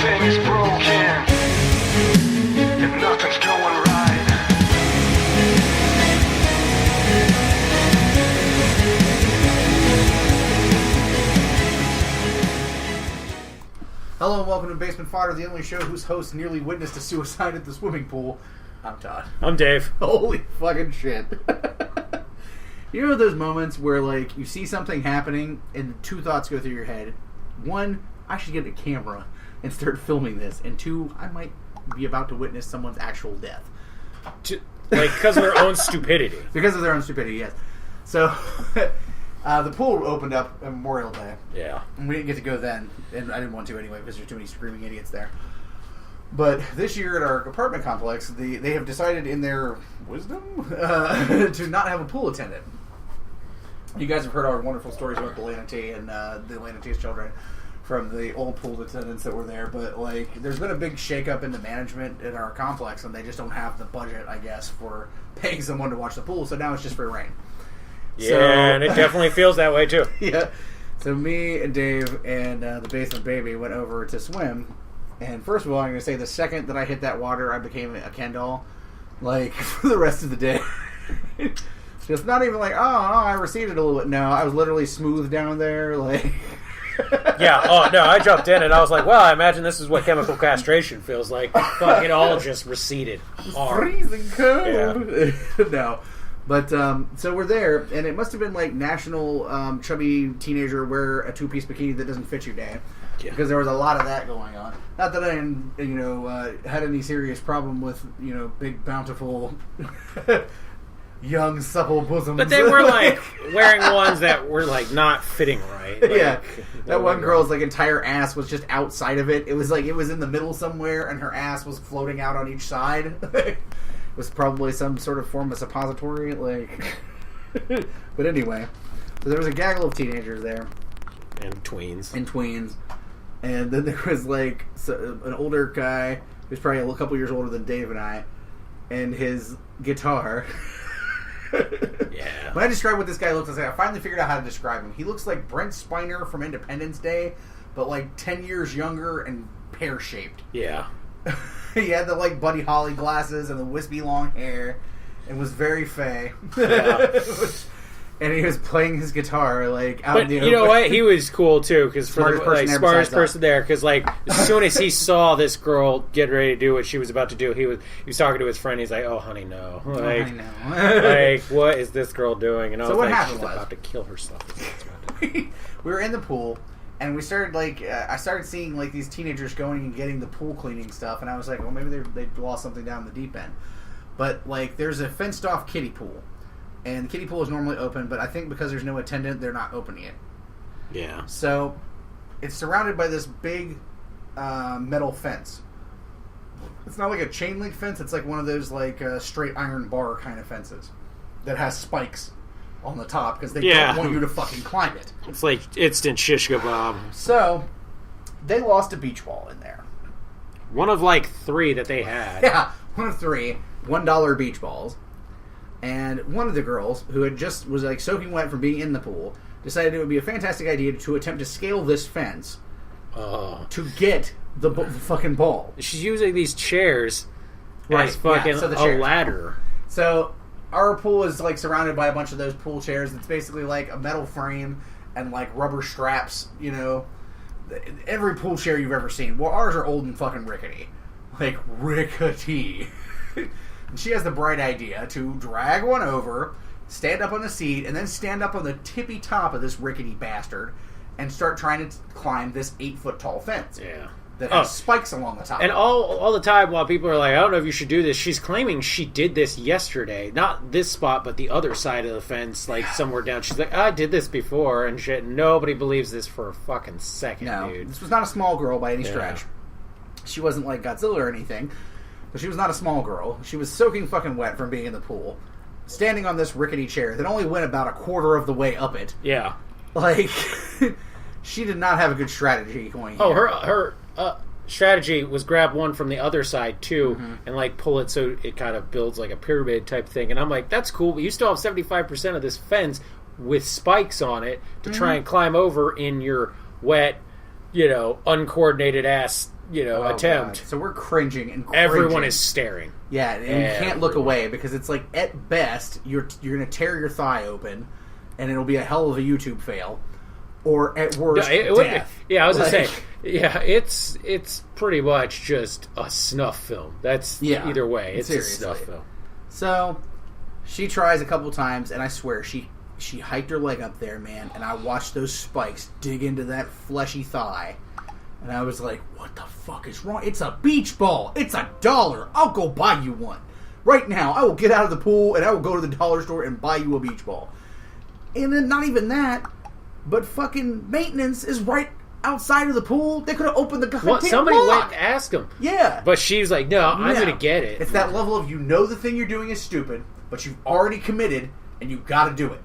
Everything is broken, and nothing's going right. Hello and welcome to Basement Fodder, the only show whose host nearly witnessed a suicide at the swimming pool. I'm Todd. I'm Dave. Holy fucking shit. You know those moments where, like, you see something happening and two thoughts go through your head? One, I should get a camera and start filming this. And two, I might be about to witness someone's actual death. Because of their own stupidity. Because of their own stupidity, yes. So, the pool opened up on Memorial Day. Yeah. And we didn't get to go then. And I didn't want to anyway because there's too many screaming idiots there. But this year at our apartment complex, they have decided in their wisdom to not have a pool attendant. You guys have heard our wonderful stories about the Lanity and the Lanity's children from the old pool attendants that were there. But, like, there's been a big shakeup in the management in our complex, and they just don't have the budget, I guess, for paying someone to watch the pool. So now it's just free reign. Yeah, So, and it definitely feels that way, too. Yeah. So me and Dave and the basement baby went over to swim. And first of all, I'm going to say the second that I hit that water, I became a Ken doll. Like, for the rest of the day. Just not even like, oh, I receded a little bit. No, I was literally smooth down there. Like, Yeah, oh, no, I jumped in and I was like, well, I imagine this is what chemical castration feels like. Fuck, it all just receded hard. freezing cold. Yeah. No. But, so we're there, and it must have been like National Chubby Teenager Wear a Two-Piece Bikini That Doesn't Fit You Day. Yeah. Because there was a lot of that going on. Not that I, had any serious problem with, big, bountiful, young, supple bosoms. But they were, like, wearing ones that were, like, not fitting right. Like, Yeah. That one girl's, like, entire ass was just outside of it. It was like, it was in the middle somewhere, and her ass was floating out on each side. It was probably some sort of form of suppository, like... But anyway. So there was a gaggle of teenagers there. And tweens. And then there was, like, an older guy who's probably a couple years older than Dave and I, and his guitar. Yeah. When I describe what this guy looks like, I finally figured out how to describe him. He looks like Brent Spiner from Independence Day, but, like, 10 years younger and pear-shaped. Yeah. He had the, like, Buddy Holly glasses and the wispy long hair, and was very fey. Yeah. And he was playing his guitar, like, out in the open. You know what? He was cool, too, because for Smartest the person there smartest besides person there, because, like, as soon as he saw this girl get ready to do what she was about to do, he was talking to his friend, he's like, oh, honey, no. Like, like, what is this girl doing? And I was like, she's about to kill herself. We were in the pool, and we started, like, I started seeing, like, these teenagers going and getting the pool cleaning stuff, and I was like, well, maybe they lost something down the deep end. But, like, there's a fenced-off kiddie pool. And the kiddie pool is normally open, but I think because there's no attendant, they're not opening it. Yeah. So, it's surrounded by this big metal fence. It's not like a chain link fence, it's like one of those, like, straight iron bar kind of fences that has spikes on the top because they don't want you to fucking climb it. It's like instant shish kebab. So, they lost a beach ball in there. One of, like, 3 that they had. Yeah, one of 3 $1 beach balls. And one of the girls, who was like soaking wet from being in the pool, decided it would be a fantastic idea to attempt to scale this fence to get the fucking ball. She's using these chairs as fucking a ladder. So our pool is like surrounded by a bunch of those pool chairs. It's basically like a metal frame and like rubber straps. Every pool chair you've ever seen. Well, ours are old and fucking rickety, like rickety. And she has the bright idea to drag one over, stand up on the seat, and then stand up on the tippy top of this rickety bastard and start trying to climb this 8-foot tall fence. Yeah. That has spikes along the top. And all the time while people are like, I don't know if you should do this, she's claiming she did this yesterday. Not this spot, but the other side of the fence, like somewhere down. She's like, I did this before and shit. Nobody believes this for a fucking second, dude. This was not a small girl by any stretch. She wasn't like Godzilla or anything. But she was not a small girl. She was soaking fucking wet from being in the pool, standing on this rickety chair that only went about a quarter of the way up it. Yeah. Like, she did not have a good strategy going Oh, here. her strategy was grab one from the other side, too, and, like, pull it so it kind of builds, like, a pyramid type thing. And I'm like, that's cool, but you still have 75% of this fence with spikes on it to try and climb over in your wet, uncoordinated ass Oh, attempt. God. So we're cringing and cringing. Everyone is staring. Yeah, and you can't look away because it's like, at best, you're going to tear your thigh open, and it'll be a hell of a YouTube fail. Or at worst, death. I was going to say, it's pretty much just a snuff film. That's either way. It's seriously. A snuff film. So, she tries a couple times, and I swear, she hiked her leg up there, man, and I watched those spikes dig into that fleshy thigh. And I was like, what the fuck is wrong? It's a beach ball. It's $1. I'll go buy you one. Right now, I will get out of the pool and I will go to the dollar store and buy you a beach ball. And then not even that, but fucking maintenance is right outside of the pool. They could have opened the goddamn somebody lock. went to ask him. Yeah. But she was like, no, I'm going to get it. It's that level of, the thing you're doing is stupid, but you've already committed and you got to do it.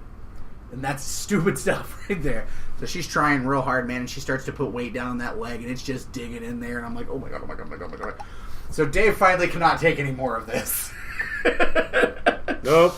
And that's stupid stuff right there. So she's trying real hard, man, and she starts to put weight down on that leg, and it's just digging in there, and I'm like, oh my god, oh my god, oh my god, oh my god. So Dave finally cannot take any more of this. Nope.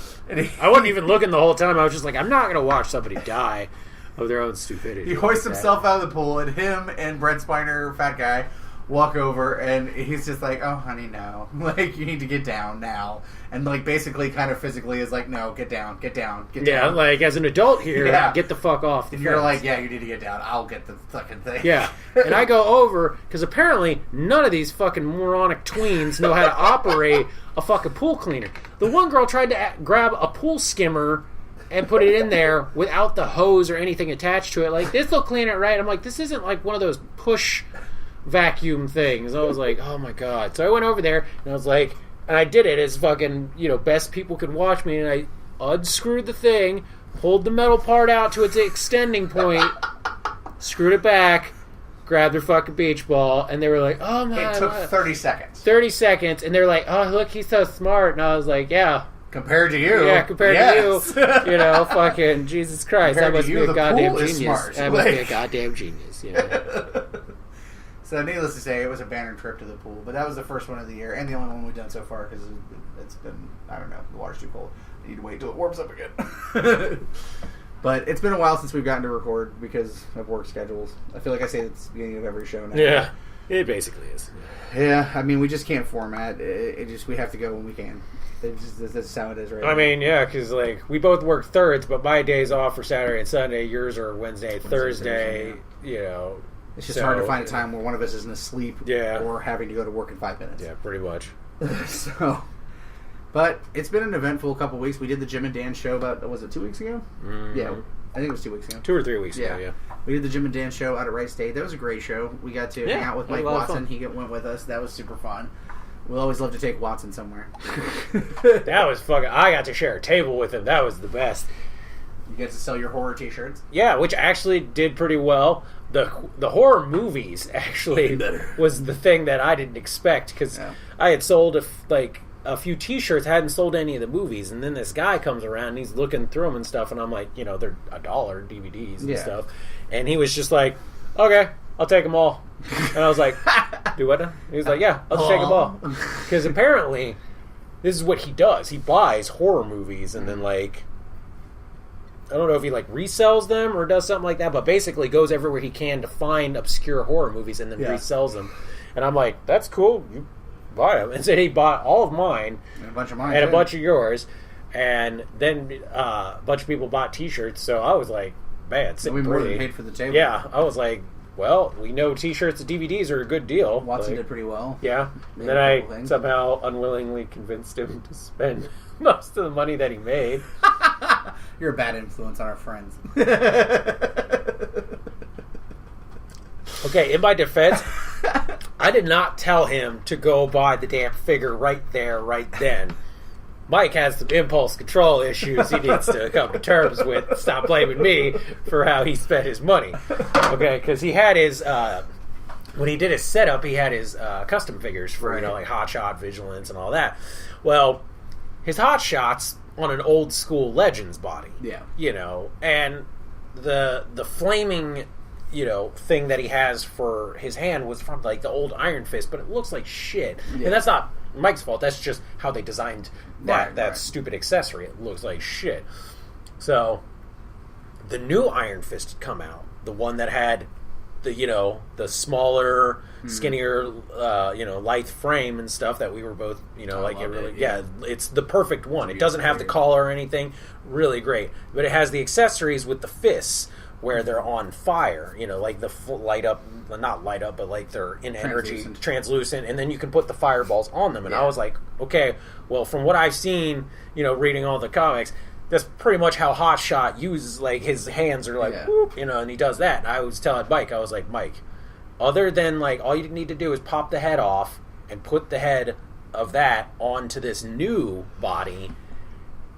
I wasn't even looking the whole time. I was just like, I'm not going to watch somebody die of their own stupidity. He hoists himself out of the pool, and him and Brent Spiner, fat guy, walk over, and he's just like, oh, honey, no. Like, you need to get down now. And, like, basically kind of physically is like, no, get down, get down, get down. Yeah, like, as an adult here, get the fuck off the fence. You're like, yeah, you need to get down. I'll get the fucking thing. Yeah. And I go over, because apparently none of these fucking moronic tweens know how to operate a fucking pool cleaner. The one girl tried to grab a pool skimmer and put it in there without the hose or anything attached to it. Like, this will clean it right. I'm like, this isn't like one of those push vacuum things. I was like, oh my god. So I went over there and I was like, and I did it as fucking, best people could watch me, and I unscrewed the thing, pulled the metal part out to its extending point, screwed it back, grabbed their fucking beach ball, and they were like, oh my god. It took 30 seconds. 30 seconds, and they're like, oh, look, he's so smart. And I was like, yeah. Compared to you. Yeah, compared to you. Fucking Jesus Christ. Compared I must to be you, a goddamn genius. Smart. I must be a goddamn genius. So, needless to say, it was a banner trip to the pool. But that was the first one of the year, and the only one we've done so far, because it's been, I don't know, the water's too cold. I need to wait until it warms up again. But it's been a while since we've gotten to record because of work schedules. I feel like I say it's the beginning of every show now. Yeah, it basically is. Yeah, I mean, we just can't format. We have to go when we can. That's how it is right now. I mean, yeah, because, like, we both work thirds, but my day's off for Saturday and Sunday. Yours are Wednesday, Thursday, It's just hard to find a time where one of us isn't asleep or having to go to work in 5 minutes. Yeah, pretty much. But it's been an eventful couple weeks. We did the Jim and Dan show about, was it 2 weeks ago? Mm-hmm. Yeah, I think it was 2 weeks ago. 2 or 3 weeks ago, yeah. We did the Jim and Dan show out at Wright State. That was a great show. We got to hang out with Mike Watson. He went with us. That was super fun. We'll always love to take Watson somewhere. That was fucking... I got to share a table with him. That was the best. You get to sell your horror t-shirts? Yeah, which actually did pretty well. The horror movies actually was the thing that I didn't expect, because I had sold a few t-shirts, hadn't sold any of the movies, and then this guy comes around and he's looking through them and stuff, and I'm like, they're $1 DVDs and stuff, and he was just like, okay, I'll take them all. And I was like, do what? He was like, yeah, I'll just take them all, because apparently this is what he does. He buys horror movies and then, like, I don't know if he resells them or does something like that, but basically goes everywhere he can to find obscure horror movies and then resells them. And I'm like, that's cool. You buy them. And so he bought all of mine and a bunch of mine and a bunch of yours. And then a bunch of people bought T-shirts. So I was like, man, we more than paid for the table. Yeah, I was like, well, we know T-shirts and DVDs are a good deal. Watson did pretty well. Yeah. And then I somehow unwillingly convinced him to spend most of the money that he made. You're a bad influence on our friends. Okay, in my defense, I did not tell him to go buy the damn figure right there, right then. Mike has some impulse control issues he needs to come to terms with. Stop blaming me for how he spent his money. Okay, because he had his... when he did his setup, he had his custom figures for, like Hot Shot, Vigilance, and all that. Well, his Hot Shots on an old school Legends body. Yeah. And the flaming, thing that he has for his hand was from the old Iron Fist, but it looks like shit. Yeah. And that's not Mike's fault. That's just how they designed that stupid accessory. It looks like shit. So the new Iron Fist had come out, the one that had the smaller, skinnier, lithe frame and stuff that we were both, it's the perfect one. It doesn't have the collar or anything. Really great. But it has the accessories with the fists where they're on fire, like the not light up, but like they're in energy, translucent, and then you can put the fireballs on them. And I was like, okay, well, from what I've seen, reading all the comics, that's pretty much how Hotshot uses, like, his hands are like, whoop, and he does that. And I was telling Mike, I was like, Mike, other than, like, all you need to do is pop the head off and put the head of that onto this new body,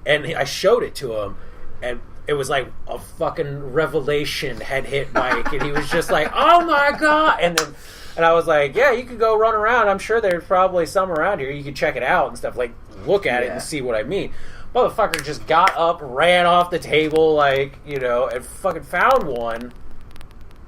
and I showed it to him, and it was like a fucking revelation had hit Mike, and he was just like, oh my God! And I was like, yeah, you could go run around. I'm sure there's probably some around here. You could check it out and stuff, like, look at it and see what I mean. Motherfucker just got up, ran off the table, and fucking found one,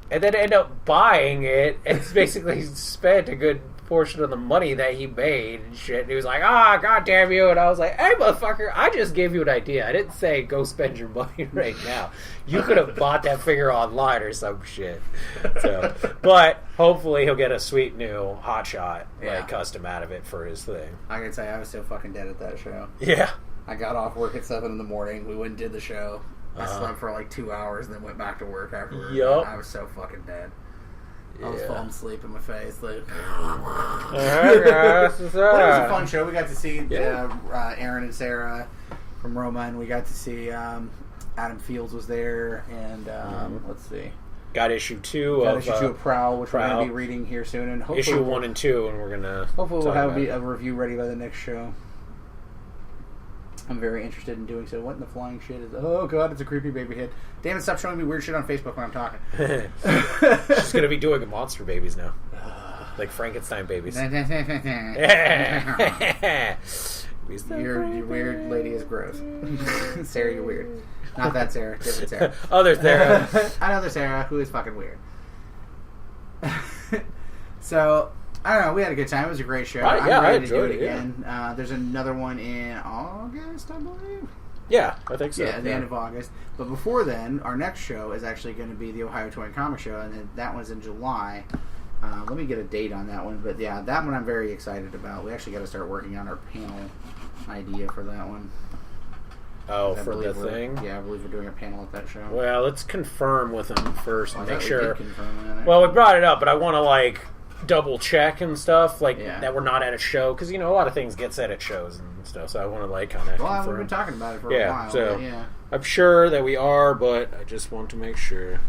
and then ended up buying it, and basically spent a good portion of the money that he made and shit. And he was like, God damn you. And I was like, hey, motherfucker, I just gave you an idea. I didn't say go spend your money right now. You could have bought that figure online or some shit. So, but hopefully he'll get a sweet new Hotshot custom out of it for his thing. I can tell you, I was so fucking dead at that show. Yeah. I got off work at 7 in the morning. We went and did the show. I slept for like 2 hours and then went back to work afterwards. Yep. I was so fucking dead. I was falling asleep in my face. Like, it was a fun show. We got to see Aaron and Sarah from Roma, and we got to see Adam Fields was there, and let's see. Got issue 2 of Prowl, which we're going to be reading here soon. And hopefully issue 1 and 2, and we're going to hopefully we'll have a review ready by the next show. I'm very interested in doing so. What in the flying shit is... Oh, God, it's a creepy baby head. Damn it, stop showing me weird shit on Facebook when I'm talking. She's going to be doing monster babies now. Like Frankenstein babies. Your weird lady is gross. Sarah, you're weird. Not that Sarah. Different Sarah. Other Sarah. Another Sarah who is fucking weird. So... I don't know. We had a good time. It was a great show. I'm ready to do it again. There's another one in August, I believe. Yeah, I think so. Yeah, at the end of August. But before then, our next show is actually going to be the Ohio Toy and Comic Show, and then that one's in July. Let me get a date on that one. But yeah, that one I'm very excited about. We actually got to start working on our panel idea for that one. Oh, for the thing? Yeah, I believe we're doing a panel at that show. Well, let's confirm with them first and make sure. Well, we brought it up, but I want to, double check and stuff that we're not at a show, because a lot of things get said at shows and stuff, so I want to kind of confirm. We've been talking about it for a while. So I'm sure that we are, but I just want to make sure.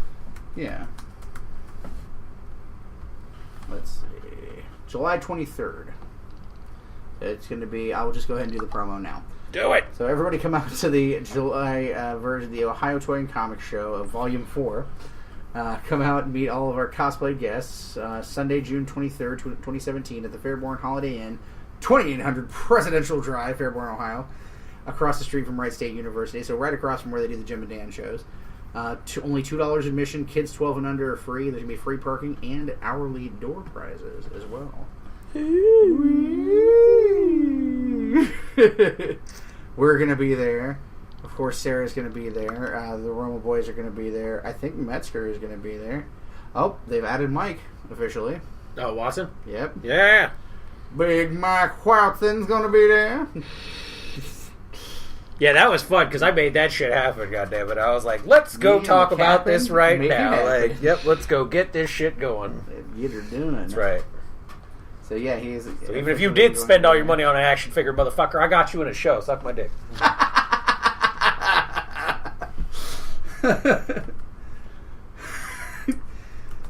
Yeah. Let's see. July 23rd. It's going to be... I will just go ahead and do the promo now. Do it! So everybody come out to the July version of the Ohio Toy and Comic Show of Volume 4. Come out and meet all of our cosplay guests Sunday, June 23rd, 2017 at the Fairborn Holiday Inn, 2800 Presidential Drive, Fairborn, Ohio, across the street from Wright State University, so right across from where they do the Jim and Dan shows. Only $2 admission, kids 12 and under are free. There's going to be free parking and hourly door prizes as well. We're going to be there. Of course, Sarah's going to be there. The Roma boys are going to be there. I think Metzger is going to be there. Oh, they've added Mike officially. Oh, Watson? Yep. Yeah. Big Mike Watson's going to be there. Yeah, that was fun because I made that shit happen. Goddammit! I was like, "Let's go talk about this right now." Let's go get this shit going. Get her doing. That's right. So yeah, he's. So even if you did spend all your money on an action figure, motherfucker, I got you in a show. Suck my dick.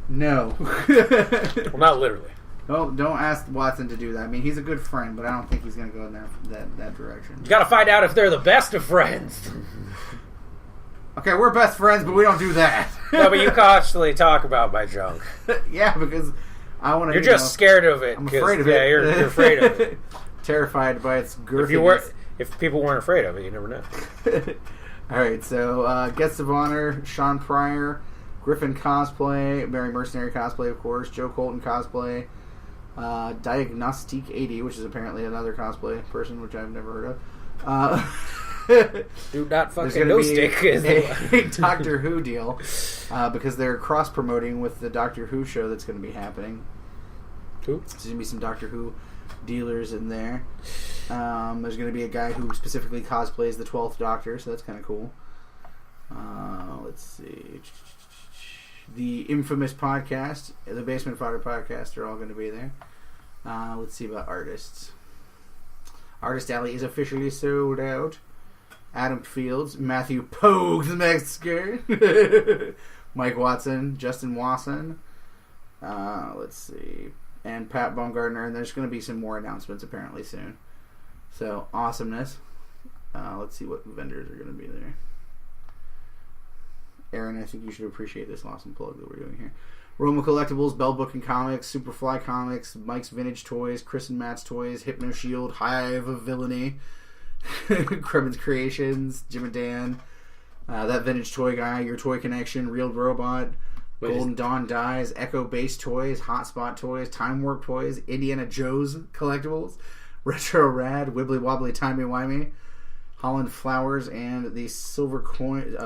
No. Well, not literally. Well, don't ask Watson to do that. I mean, he's a good friend, but I don't think he's going to go in that direction. You got to find out if they're the best of friends. Okay, we're best friends, but we don't do that. No, but you constantly talk about my junk. Yeah, because I want to. You're just scared of it. I'm afraid of it. Yeah, you're afraid of it. Terrified by its girthiness. If people weren't afraid of it, you never know. All right, so guests of honor: Sean Pryor, Griffin Cosplay, Mary Mercenary Cosplay, of course, Joe Colton Cosplay, Diagnostic 80, which is apparently another cosplay person, which I've never heard of. Do not There's fucking going no to be stick. Is a Doctor Who deal because they're cross-promoting with the Doctor Who show that's going to be happening. Who? There's going to be some Doctor Who dealers in there. There's going to be a guy who specifically cosplays the 12th Doctor, so that's kind of cool. Let's see. The infamous podcast, the Basement Fodder podcast, are all going to be there. Let's see about artists. Artist Alley is officially sold out. Adam Fields, Matthew Pogues Metzger, Mike Watson, Justin Wasson. Let's see. And Pat Baumgartner. And there's going to be some more announcements apparently soon. So, awesomeness. Let's see what vendors are going to be there. Aaron, I think you should appreciate this awesome plug that we're doing here. Roma Collectibles, Bell Book and Comics, Superfly Comics, Mike's Vintage Toys, Chris and Matt's Toys, Hypno Shield, Hive of Villainy, Kremen's Creations, Jim and Dan, That Vintage Toy Guy, Your Toy Connection, Real Robot, Golden Dawn Dies, Echo Base Toys, Hotspot Toys, Time Warp Toys, Indiana Joe's Collectibles, Retro Rad, Wibbly Wobbly Timey Wimey, Holland Flowers, and the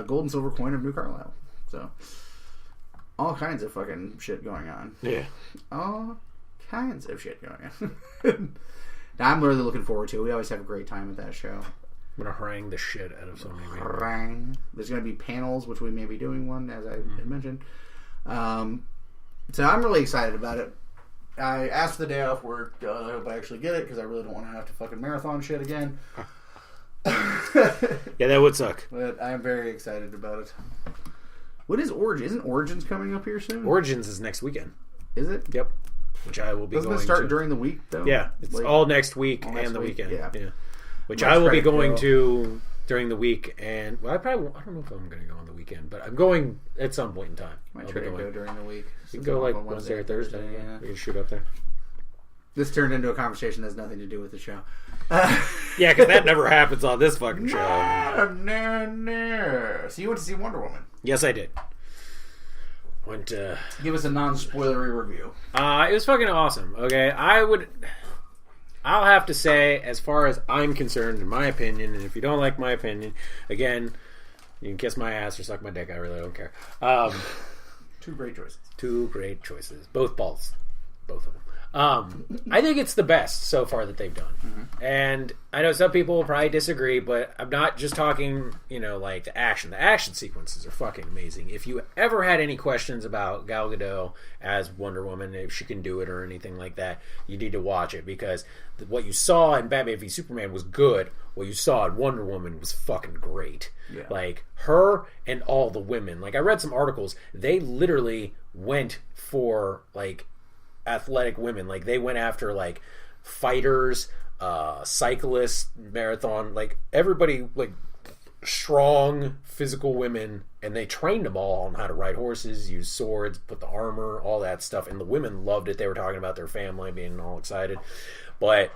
golden silver coin of New Carlisle. So, all kinds of fucking shit going on. Yeah. All kinds of shit going on. Now, I'm really looking forward to it. We always have a great time at that show. I'm going to harangue the shit out of somebody. There's going to be panels, which we may be doing one, as I had mentioned. So I'm really excited about it. I asked for the day off work. I hope I actually get it, because I really don't want to have to fucking marathon shit again. Yeah, that would suck. But I'm very excited about it. What is Origins? Isn't Origins coming up here soon? Origins is next weekend. Is it? Yep. Which I will be Doesn't going it start to. during the week, though? Yeah, it's Like, all next week all next and the week? weekend. Yeah. Which Much I will be credit, going Bill. to during the week, and well, I don't know if I'm going to go on the weekend, but I'm going at some point in time. Might I'll try be to going. go during the week. You can go like Wednesday or Thursday. Yeah. We can shoot up there. This turned into a conversation that has nothing to do with the show. Yeah, because that never happens on this fucking show. No. So you went to see Wonder Woman. Yes, I did. Went. Give us a non-spoilery review. It was fucking awesome. Okay, I'll have to say, as far as I'm concerned, in my opinion, and if you don't like my opinion, again, you can kiss my ass or suck my dick. I really don't care. Two great choices. Two great choices. Both balls. Both of them. I think it's the best so far that they've done. Mm-hmm. And I know some people will probably disagree, but I'm not just talking, like the action. The action sequences are fucking amazing. If you ever had any questions about Gal Gadot as Wonder Woman, if she can do it or anything like that, you need to watch it, because what you saw in Batman v Superman was good. What you saw in Wonder Woman was fucking great. Yeah. Like, her and all the women. Like, I read some articles. They literally went for, like, athletic women. Like, they went after, like, fighters, cyclists, marathon, like, everybody, like, strong physical women, and they trained them all on how to ride horses, use swords, put the armor, all that stuff, and the women loved it. They were talking about their family, being all excited, but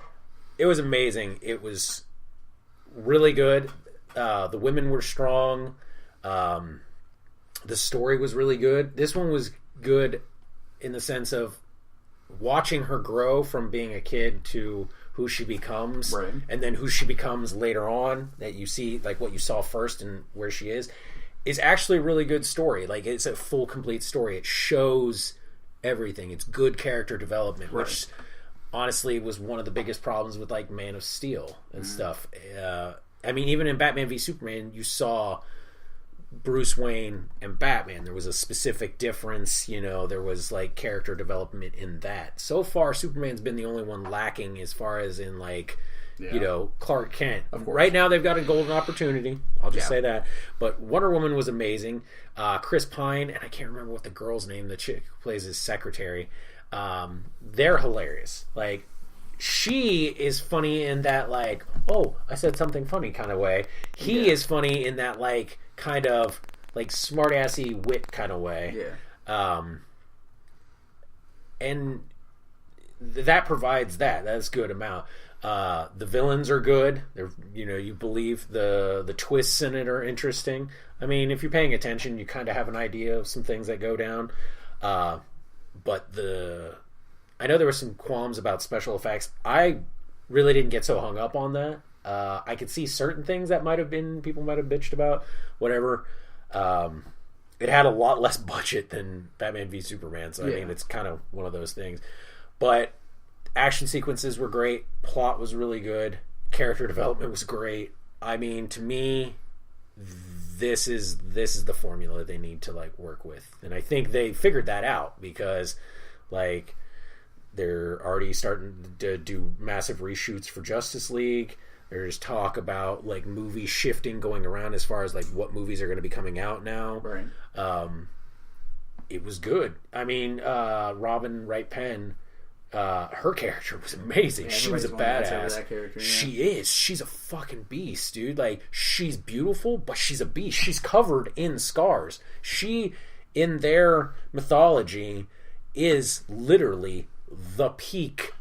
it was amazing. It was really good. The women were strong. The story was really good. This one was good in the sense of watching her grow from being a kid to who she becomes, right, and then who she becomes later on, that you see, like, what you saw first and where she is actually a really good story. Like, it's a full, complete story. It shows everything. It's good character development, right, which honestly was one of the biggest problems with, like, Man of Steel and stuff. I mean, even in Batman v Superman, you saw Bruce Wayne and Batman. There was a specific difference, there was, like, character development in that. So far, Superman's been the only one lacking as far as in, like, Clark Kent. Of course. Right now, they've got a golden opportunity. I'll just say that. But Wonder Woman was amazing. Chris Pine, and I can't remember what the girl's name, the chick who plays his secretary, they're hilarious. Like, she is funny in that, like, oh, I said something funny kind of way. He is funny in that, like, kind of, like, smart-assy wit kind of way. Yeah. And that provides that. That's a good amount. The villains are good. They're, you believe the twists in it are interesting. I mean, if you're paying attention, you kind of have an idea of some things that go down. But I know there were some qualms about special effects. I really didn't get so hung up on that. I could see certain things that people might have bitched about, whatever. It had a lot less budget than Batman v Superman, so I mean, it's kind of one of those things. But action sequences were great, plot was really good, character development was great. I mean, to me, this is the formula they need to like work with, and I think they figured that out because like they're already starting to do massive reshoots for Justice League. There's talk about like movie shifting going around as far as like what movies are going to be coming out now. Right. It was good. I mean, Robin Wright Penn, her character was amazing. Yeah, she was a badass. That character, yeah. She is. She's a fucking beast, dude. Like, she's beautiful, but she's a beast. She's covered in scars. She, in their mythology, is literally the peak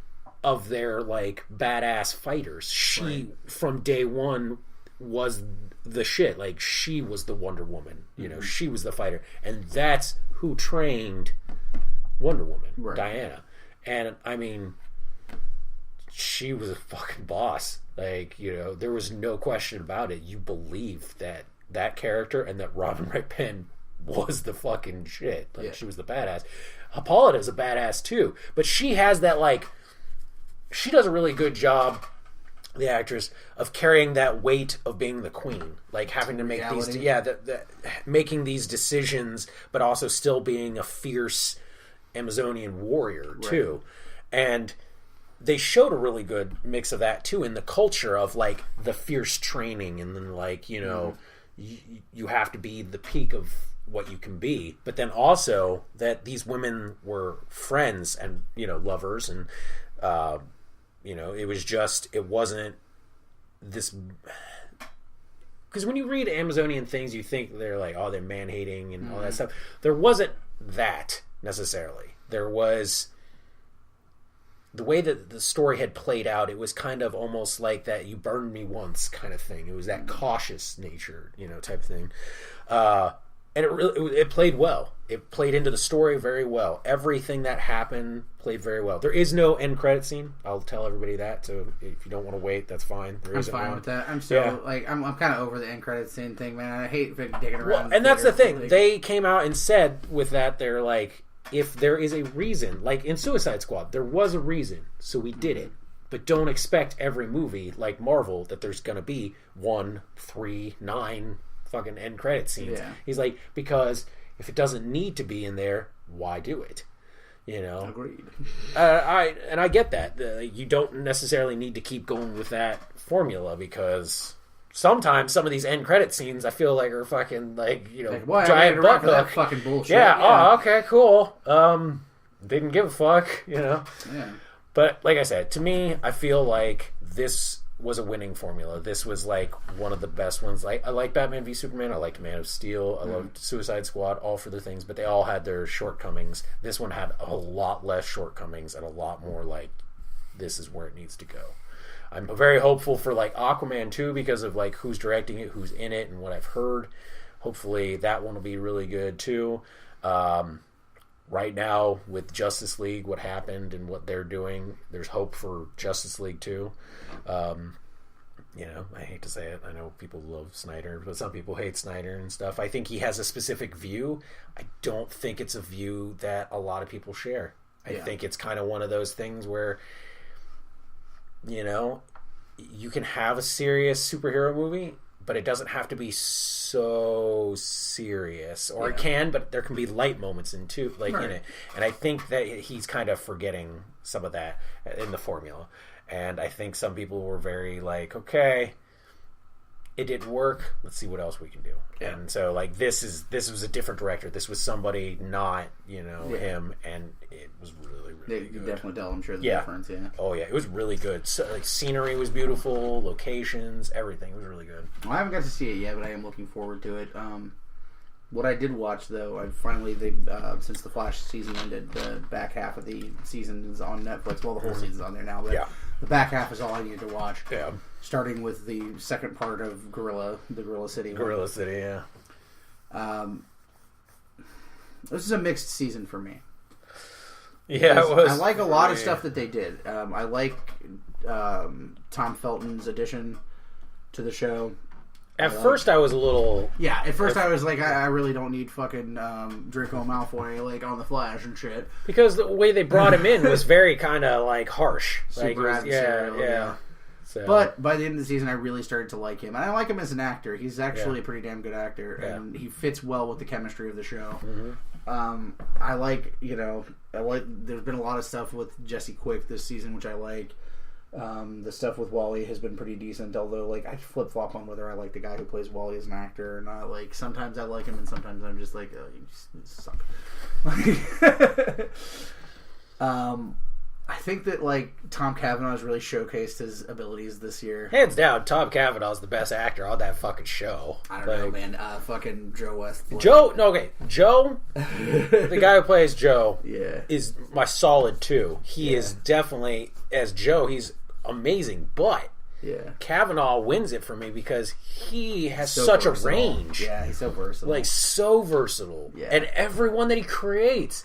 of their like badass fighters. She from day one was the shit. Like, she was the Wonder Woman. You know, she was the fighter, and that's who trained Wonder Woman, Diana. And I mean, she was a fucking boss. Like, you know, there was no question about it. You believe that character and that Robin Wright Penn was the fucking shit. Like, she was the badass. Hippolyta's a badass too, but she has that like. She does a really good job, the actress, of carrying that weight of being the queen, like having to make making these decisions, but also still being a fierce Amazonian warrior too. And they showed a really good mix of that too in the culture of like the fierce training, and then like, you know, you have to be the peak of what you can be, but then also that these women were friends and, you know, lovers, and you know, it wasn't this, because when you read Amazonian things, you think they're like, oh, they're man-hating and all that stuff. There wasn't that necessarily. There was the way that the story had played out. It was kind of almost like that "you burned me once" kind of thing. It was that cautious nature, you know, type thing. And it played well. It played into the story very well. Everything that happened played very well. There is no end credit scene. I'll tell everybody that. So if you don't want to wait, that's fine. I'm fine with that. I'm so like I'm kind of over the end credit scene thing, man. I hate digging around. Well, and that's the thing. Like, they came out and said with that, they're like, if there is a reason, like in Suicide Squad, there was a reason, so we did it. But don't expect every movie like Marvel that there's going to be 1, 3, 9 fucking end credit scenes. Yeah. He's like, because if it doesn't need to be in there, why do it? You know. Agreed. I get that. You don't necessarily need to keep going with that formula, because sometimes some of these end credit scenes I feel like are fucking like, you know, like, giant butt hook. That fucking bullshit. Yeah. Oh, okay, cool. Didn't give a fuck. You know. Yeah. But like I said, to me, I feel like this was a winning formula. This was like one of the best ones. Like, I like Batman v Superman. I liked Man of Steel. I loved Suicide Squad. All for their things, but they all had their shortcomings. This one had a lot less shortcomings and a lot more like, this is where it needs to go. I'm very hopeful for like Aquaman 2 because of like who's directing it, who's in it, and what I've heard. Hopefully that one will be really good too. Right now with Justice League, what happened and what they're doing, there's hope for Justice League 2. You know, I hate to say it. I know people love Snyder, but some people hate Snyder and stuff. I think he has a specific view. I don't think it's a view that a lot of people share. I think it's kind of one of those things where, you know, you can have a serious superhero movie, but it doesn't have to be so serious. Or it can, but there can be light moments in it. And I think that he's kind of forgetting some of that in the formula. And I think some people were very like, okay, it didn't work. Let's see what else we can do. Yeah. And so like this was a different director. This was somebody not, you know, him, and it was really good. You can definitely tell, I'm sure, the difference. Yeah. Oh yeah, it was really good. So, like, scenery was beautiful, locations, everything was really good. Well, I haven't got to see it yet, but I am looking forward to it. What I did watch though, since the Flash season ended, the back half of the season is on Netflix. Well, the whole season's on there now, but the back half is all I needed to watch. Yeah. Starting with the second part of the Gorilla City. Gorilla City, yeah. This is a mixed season for me. Yeah, it was. I like a lot of stuff that they did. I like Tom Felton's addition. to the show. At first, I was a little... Yeah, at first I was like, I really don't need fucking Draco Malfoy, like, on the Flash and shit. Because the way they brought him in was very kind of, like, harsh. Super like, adversarial, So. But by the end of the season, I really started to like him. And I like him as an actor. He's actually a pretty damn good actor. And he fits well with the chemistry of the show. I like, there's been a lot of stuff with Jesse Quick this season, which I like. The stuff with Wally has been pretty decent, although like I flip flop on whether I like the guy who plays Wally as an actor or not. Like sometimes I like him, and sometimes I'm just like, oh, you suck. I think that like Tom Cavanaugh has really showcased his abilities this year. Hands down, Tom Cavanaugh's the best actor on that fucking show. I don't know, man. Fucking Joe West. Joe, the guy who plays Joe, is my solid 2. He is definitely, as Joe, he's amazing, but Kavanaugh wins it for me because he has such versatile. A range. Yeah, he's so versatile. Like, so versatile. Yeah. And everyone that he creates,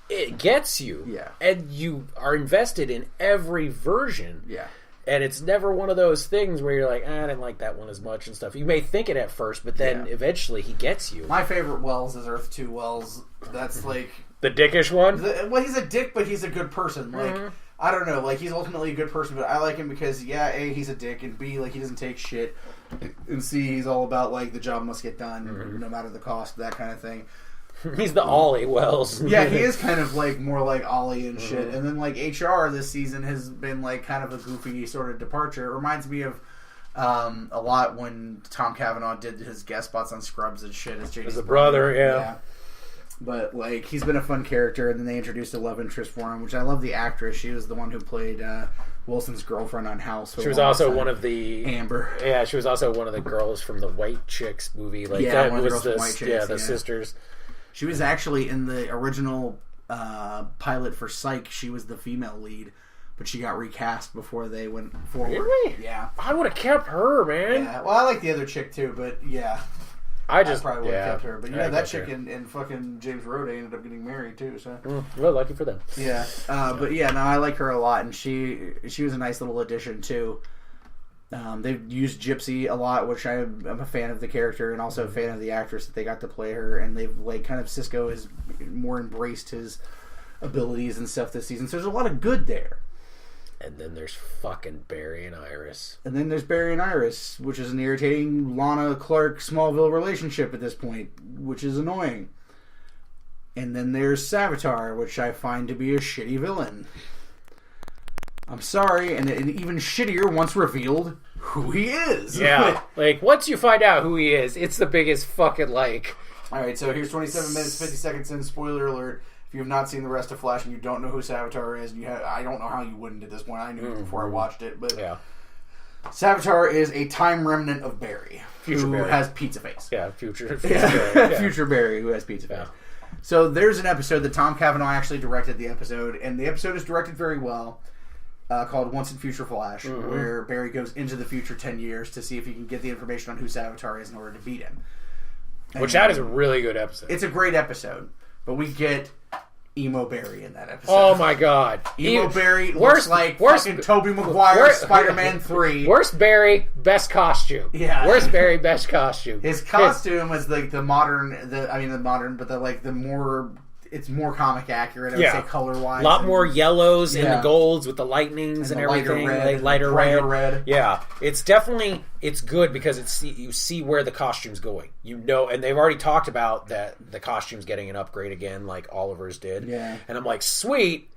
it gets you. Yeah. And you are invested in every version. Yeah. And it's never one of those things where you're like, I didn't like that one as much and stuff. You may think it at first, but then eventually he gets you. My favorite Wells is Earth 2 Wells. That's like... The dickish one? Well, he's a dick, but he's a good person. Like, I don't know. Like, he's ultimately a good person, but I like him because, A, he's a dick, and B, like, he doesn't take shit. And C, he's all about, like, the job must get done, no matter the cost, that kind of thing. He's the Ollie Wells. Yeah, he is kind of like more like Ollie and shit. And then like HR this season has been like kind of a goofy sort of departure. It reminds me of a lot when Tom Cavanaugh did his guest spots on Scrubs and shit as JD's as a brother. Yeah. But like he's been a fun character, and then they introduced a love interest for him, which I love the actress. She was the one who played Wilson's girlfriend on House. She was also one of the Amber. Yeah, she was also one of the girls from the White Chicks movie. Like one that of the was girls from White Chicks, the sisters. She was actually in the original pilot for Psych. She was the female lead, but she got recast before they went forward. Really? Yeah. I would have kept her, man. Yeah. Well, I like the other chick too, but yeah. I probably would have kept her. But that chick and fucking James Rhodes ended up getting married too. So well, lucky for them. Yeah. But yeah, no, I like her a lot, and she was a nice little addition too. They've used Gypsy a lot, which I'm a fan of the character and also a fan of the actress that they got to play her. And they've like kind of Cisco has more embraced his abilities and stuff this season. So there's a lot of good there. And then there's fucking Barry and Iris. And then there's Barry and Iris, which is an irritating Lana Clark Smallville relationship at this point, which is annoying. And then there's Savitar, which I find to be a shitty villain. I'm sorry, and even shittier once revealed who he is. Yeah, like, once you find out who he is, it's the biggest fucking, like... Alright, so here's 27 minutes, 50 seconds in, spoiler alert. If you have not seen the rest of Flash and you don't know who Savitar is, I don't know how you wouldn't at this point. I knew it before I watched it, but... Yeah. Savitar is a time remnant of Barry, Future who Barry. has pizza face. Yeah, Future Barry. Yeah. Future Barry, who has pizza face. Yeah. So there's an episode that Tom Cavanaugh actually directed the episode, and the episode is directed very well. Called Once in Future Flash, where Barry goes into the future 10 years to see if he can get the information on who Savitar is in order to beat him. Which that is a really good episode. It's a great episode, but we get Emo Barry in that episode. Oh my god. Emo Barry looks like fucking Tobey Maguire Spider-Man 3. Worst Barry, best costume. Yeah. Worst Barry, best costume. His costume is like the modern, but the more... It's more comic accurate, I would say, color-wise. A lot more yellows and the golds with the lightnings and everything. Lighter red. Yeah. It's definitely... It's good because you see where the costume's going. You know, and they've already talked about that the costume's getting an upgrade again, like Oliver's did. Yeah. And I'm like, sweet,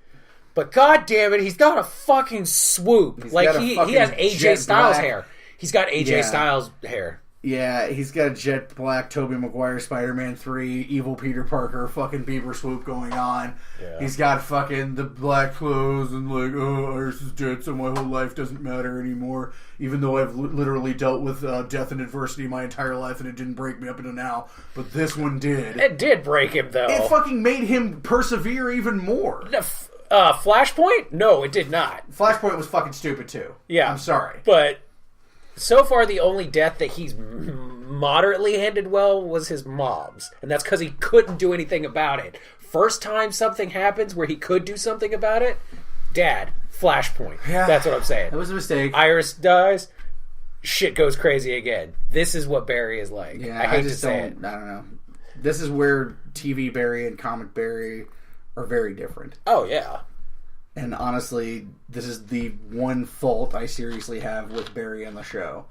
but god damn it, he's got a fucking swoop. He has AJ Styles hair. He's got AJ Styles hair. Yeah, he's got a jet black Tobey Maguire Spider-Man 3 evil Peter Parker fucking Bieber swoop going on. Yeah. He's got fucking the black clothes and like, oh, Iris is dead, so my whole life doesn't matter anymore. Even though I've literally dealt with death and adversity my entire life and it didn't break me up until now. But this one did. It did break him, though. It fucking made him persevere even more. Flashpoint? No, it did not. Flashpoint was fucking stupid, too. Yeah. I'm sorry. But... So far, the only death that he's moderately handled well was his mom's. And that's because he couldn't do anything about it. First time something happens where he could do something about it, Dad, Flashpoint. Yeah, that's what I'm saying. That was a mistake. Iris dies. shit goes crazy again. This is what Barry is like. Yeah, I hate to just say it. I don't know. This is where TV Barry and comic Barry are very different. Oh, yeah. And honestly, this is the one fault I seriously have with Barry on the show.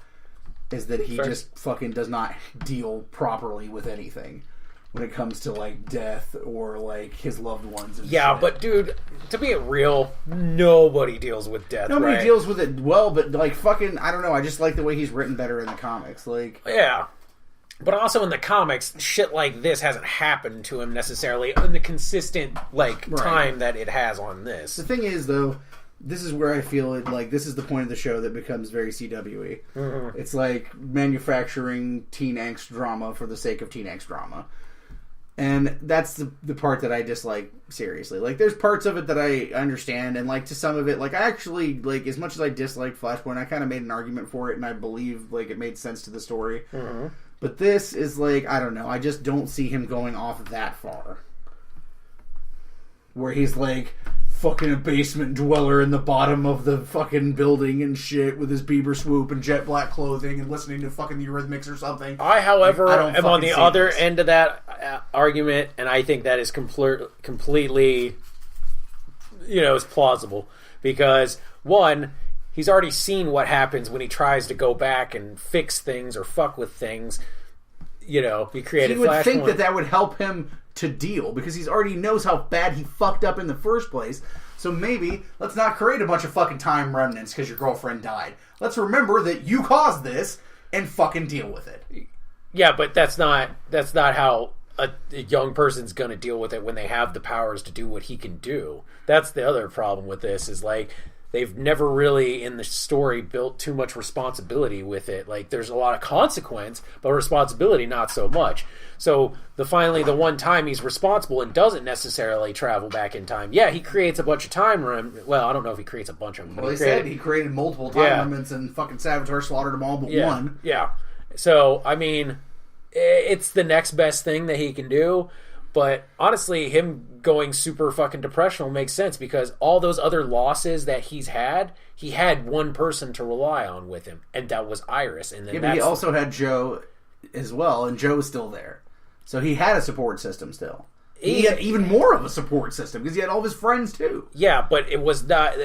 Is that he just fucking does not deal properly with anything. When it comes to, like, death or, like, his loved ones and Yeah, shit. but, dude, to be real, nobody deals with death, Nobody right? deals with it well, but, like, fucking, I don't know, I just like the way he's written better in the comics. Like, Yeah. But also in the comics, shit like this hasn't happened to him necessarily in the consistent, like, time that it has on this. The thing is, though, this is where I feel it, like, this is the point of the show that becomes very CW-y. Mm-hmm. It's like manufacturing teen angst drama for the sake of teen angst drama. And that's the part that I dislike seriously. Like, there's parts of it that I understand, and, like, to some of it, like, I actually, like, as much as I dislike Flashpoint, I kind of made an argument for it, and I believe, like, it made sense to the story. Mm-hmm. But this is, like, I don't know, I just don't see him going off that far. Where he's, like, fucking a basement dweller in the bottom of the fucking building and shit with his Bieber swoop and jet black clothing and listening to fucking the Eurythmics or something. I, however, like, am on the other end of that argument, and I think that is completely, you know, is plausible. Because, one, he's already seen what happens when he tries to go back and fix things or fuck with things. You know, he created Flashpoint. He would think that would help him to deal, because he already knows how bad he fucked up in the first place. So maybe let's not create a bunch of fucking time remnants because your girlfriend died. Let's remember that you caused this and fucking deal with it. Yeah, but that's not how a young person's gonna deal with it when they have the powers to do what he can do. That's the other problem with this, is like, they've never really in the story built too much responsibility with it. Like, there's a lot of consequence, but responsibility not so much. So the one time he's responsible and doesn't necessarily travel back in time. Yeah, he creates a bunch of time well, I don't know if he creates a bunch of them. Well, he created multiple time remnants, and fucking Savitar slaughtered them all but one. Yeah. So, I mean, it's the next best thing that he can do. But honestly, him going super fucking depressional makes sense, because all those other losses that he had one person to rely on with him, and that was Iris. And then but he also had Joe as well, and Joe was still there. So he had a support system still. He had even more of a support system, because he had all of his friends too. Yeah, but it was not...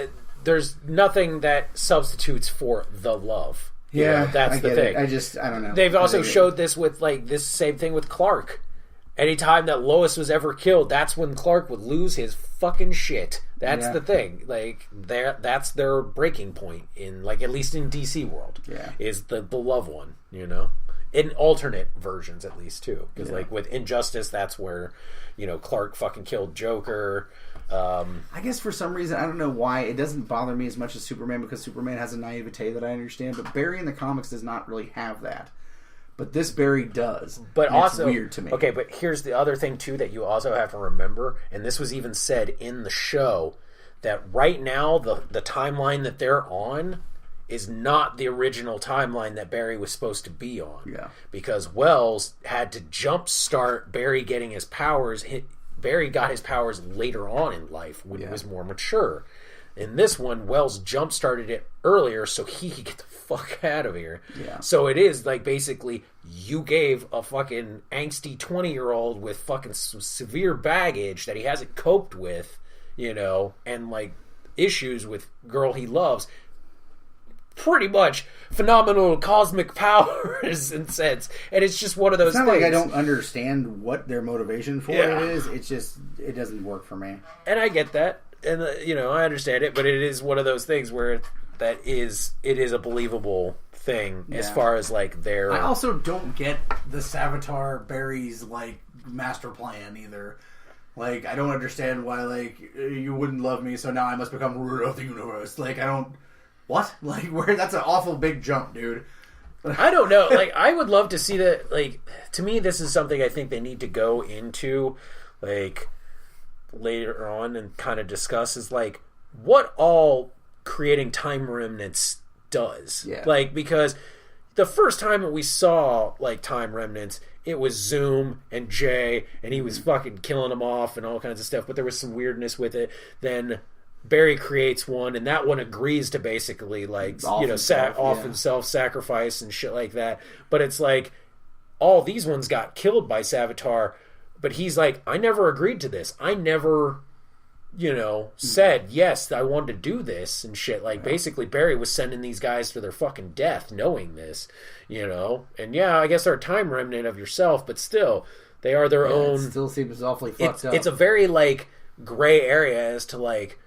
There's nothing that substitutes for the love. Yeah, that's the thing. I don't know. They've also showed this with, like, this same thing with Clark. Anytime that Lois was ever killed, that's when Clark would lose his fucking shit. That's the thing. Like, that's their breaking point in, like, at least in DC world. Yeah. Is the love one, you know? In alternate versions, at least, too. Because, like, with Injustice, that's where, you know, Clark fucking killed Joker. I guess for some reason, I don't know why, it doesn't bother me as much as Superman, because Superman has a naivete that I understand, but Barry in the comics does not really have that. But this Barry does. But also, it's weird to me. Okay, but here's the other thing, too, that you also have to remember, and this was even said in the show, that right now, the timeline that they're on is not the original timeline that Barry was supposed to be on. Yeah. Because Wells had to jumpstart Barry getting his powers. Barry got his powers later on in life when he was more mature. In this one, Wells jump-started it earlier so he could get the fuck out of here. Yeah. So it is, like, basically, you gave a fucking angsty 20-year-old with fucking some severe baggage that he hasn't coped with, you know, and, like, issues with girl he loves, pretty much phenomenal cosmic powers in sense. And it's just one of those things. It's not like I don't understand what their motivation for it is. It's just, it doesn't work for me. And I get that. And, you know, I understand it, but it is one of those things where it is a believable thing as far as, like, their... I also don't get the Savitar Barry's, like, master plan either. Like, I don't understand why, like, you wouldn't love me, so now I must become ruler of the universe. Like, I don't... What? Like, where? That's an awful big jump, dude. I don't know. Like, I would love to see that. Like, to me, this is something I think they need to go into, like, later on and kind of discuss, is, like, what all creating time remnants does. Yeah. Like, because the first time that we saw, like, time remnants, it was Zoom and Jay, and he was fucking killing them off and all kinds of stuff, but there was some weirdness with it. Then Barry creates one, and that one agrees to basically, like, Off himself, sacrifice and shit like that. But it's like, all these ones got killed by Savitar, but he's like, I never agreed to this. I never, said, yes, I wanted to do this and shit. Like, basically, Barry was sending these guys to their fucking death knowing this, And yeah, I guess they're a time remnant of yourself, but still, they are their own. It still seems awfully fucked up. It's a very, like, gray area as to, like,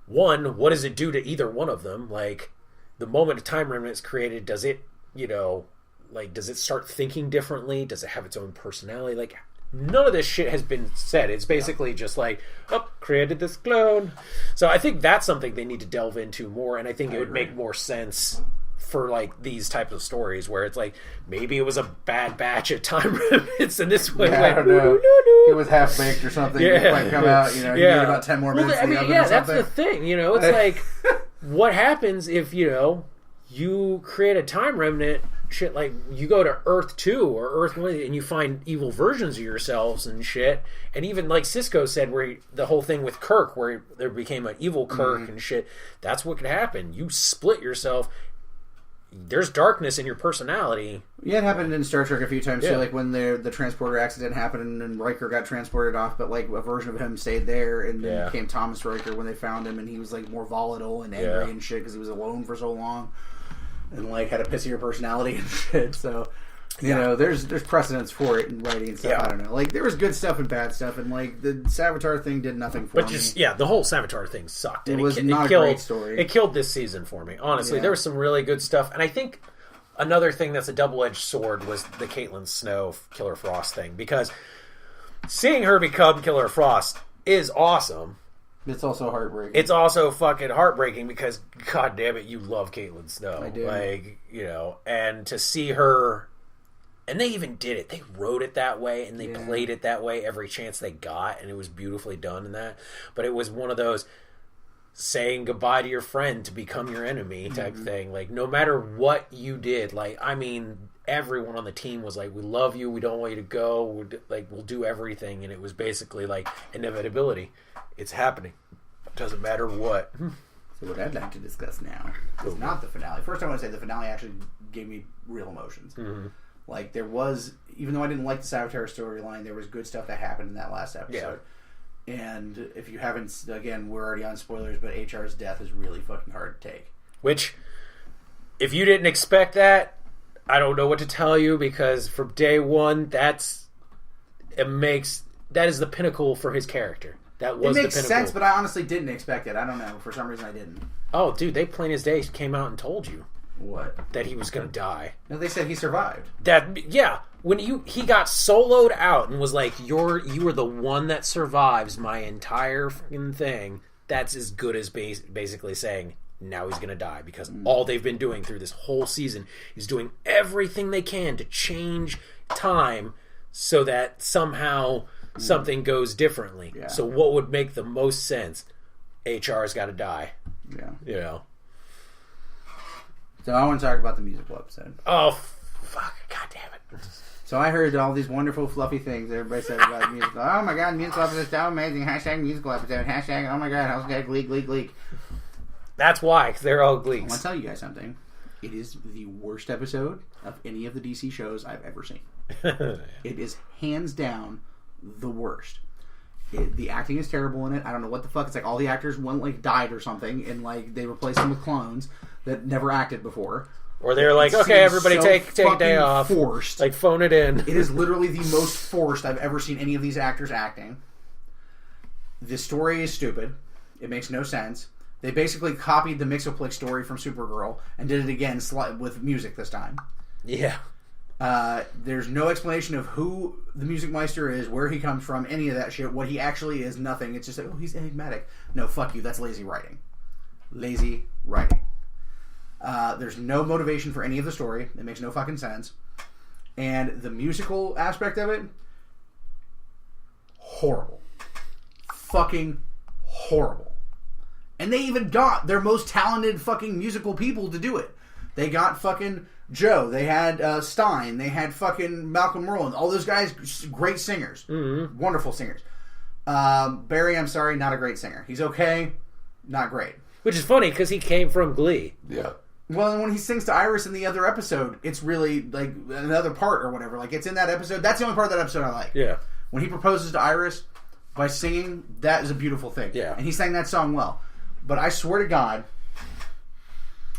one, what does it do to either one of them? Like, the moment a time remnant is created, does it, does it start thinking differently? Does it have its own personality? Like, none of this shit has been said. It's basically just like, created this clone. So I think that's something they need to delve into more, and I think it would make more sense for, like, these types of stories where it's like, maybe it was a bad batch of time remnants, and this was I don't know. It was half baked or something. Yeah. It might come out, you need about 10 more minutes in the oven or something. That's the thing, it's like, what happens if, you create a time remnant, shit, like, you go to Earth 2 or Earth 1 and you find evil versions of yourselves and shit, and even, like Cisco said, where the whole thing with Kirk, where there became an evil Kirk and shit, that's what could happen. You split yourself. There's darkness in your personality. Yeah, it happened in Star Trek a few times too, like when the transporter accident happened and Riker got transported off, but like a version of him stayed there, and then became Thomas Riker when they found him, and he was like more volatile and angry and shit because he was alone for so long, and like had a pissier personality and shit. So there's precedence for it in writing and stuff. I don't know. Like, there was good stuff and bad stuff, and like the Savitar thing did nothing for me. But the whole Savitar thing sucked. It was not a great story. It killed this season for me. Honestly, there was some really good stuff, and I think another thing that's a double-edged sword was the Caitlin Snow Killer Frost thing, because seeing her become Killer Frost is awesome. It's also heartbreaking. It's also fucking heartbreaking because, god damn it, you love Caitlin Snow. I do. Like, and to see her. And they even did it. They wrote it that way, and they played it that way every chance they got, and it was beautifully done in that. But it was one of those saying goodbye to your friend to become your enemy type thing. Like, no matter what you did, like, I mean, everyone on the team was like, we love you, we don't want you to go, we'll do everything. And it was basically like inevitability. It's happening. It doesn't matter what. So what I'd like to discuss now is not the finale. First, I want to say the finale actually gave me real emotions. Mm-hmm. Like, there was, even though I didn't like the Savitar storyline, there was good stuff that happened in that last episode. Yeah. And if you haven't, again, we're already on spoilers, but HR's death is really fucking hard to take. Which, if you didn't expect that, I don't know what to tell you, because from day one, that is the pinnacle for his character. That was the pinnacle. It makes sense, but I honestly didn't expect it. I don't know. For some reason, I didn't. Oh, dude, they plain as day came out and told you. What? That he was going to die. No, they said he survived. When he got soloed out and was like, you were the one that survives my entire fucking thing, that's as good as basically saying, now he's going to die, because all they've been doing through this whole season is doing everything they can to change time so that somehow something goes differently. Yeah. So what would make the most sense? HR's got to die. Yeah. So I want to talk about the musical episode. Oh, fuck. God damn it. So I heard all these wonderful, fluffy things everybody said about the musical. Oh my god, musical episode is so amazing. Hashtag musical episode. Hashtag, oh my god, hashtag gleek. That's why, because they're all gleeks. I want to tell you guys something. It is the worst episode of any of the DC shows I've ever seen. It is hands down the worst. The acting is terrible in it. I don't know what the fuck. It's like all the actors died or something, and like they replaced them with clones that never acted before. Or they're like, okay, everybody take a day off. Forced. Like, phone it in. It is literally the most forced I've ever seen any of these actors acting. The story is stupid. It makes no sense. They basically copied the Mixoplex story from Supergirl and did it again with music this time. Yeah. There's no explanation of who the Music Meister is, where he comes from, any of that shit. What he actually is, nothing. It's just like, oh, he's enigmatic. No, fuck you. That's lazy writing. Lazy writing. There's no motivation for any of the story. It makes no fucking sense. And the musical aspect of it, horrible. Fucking horrible. And they even got their most talented fucking musical people to do it. They got fucking Joe. They had Stein. They had fucking Malcolm Merlin. All those guys, great singers. Mm-hmm. Wonderful singers. Barry, I'm sorry, not a great singer. He's okay. not great. Which is funny because he came from Glee. Yeah. Well, and when he sings to Iris in the other episode, it's really like another part or whatever. Like it's in that episode. That's the only part of that episode I like. Yeah. When he proposes to Iris by singing, that is a beautiful thing. Yeah. And he sang that song well. But I swear to God,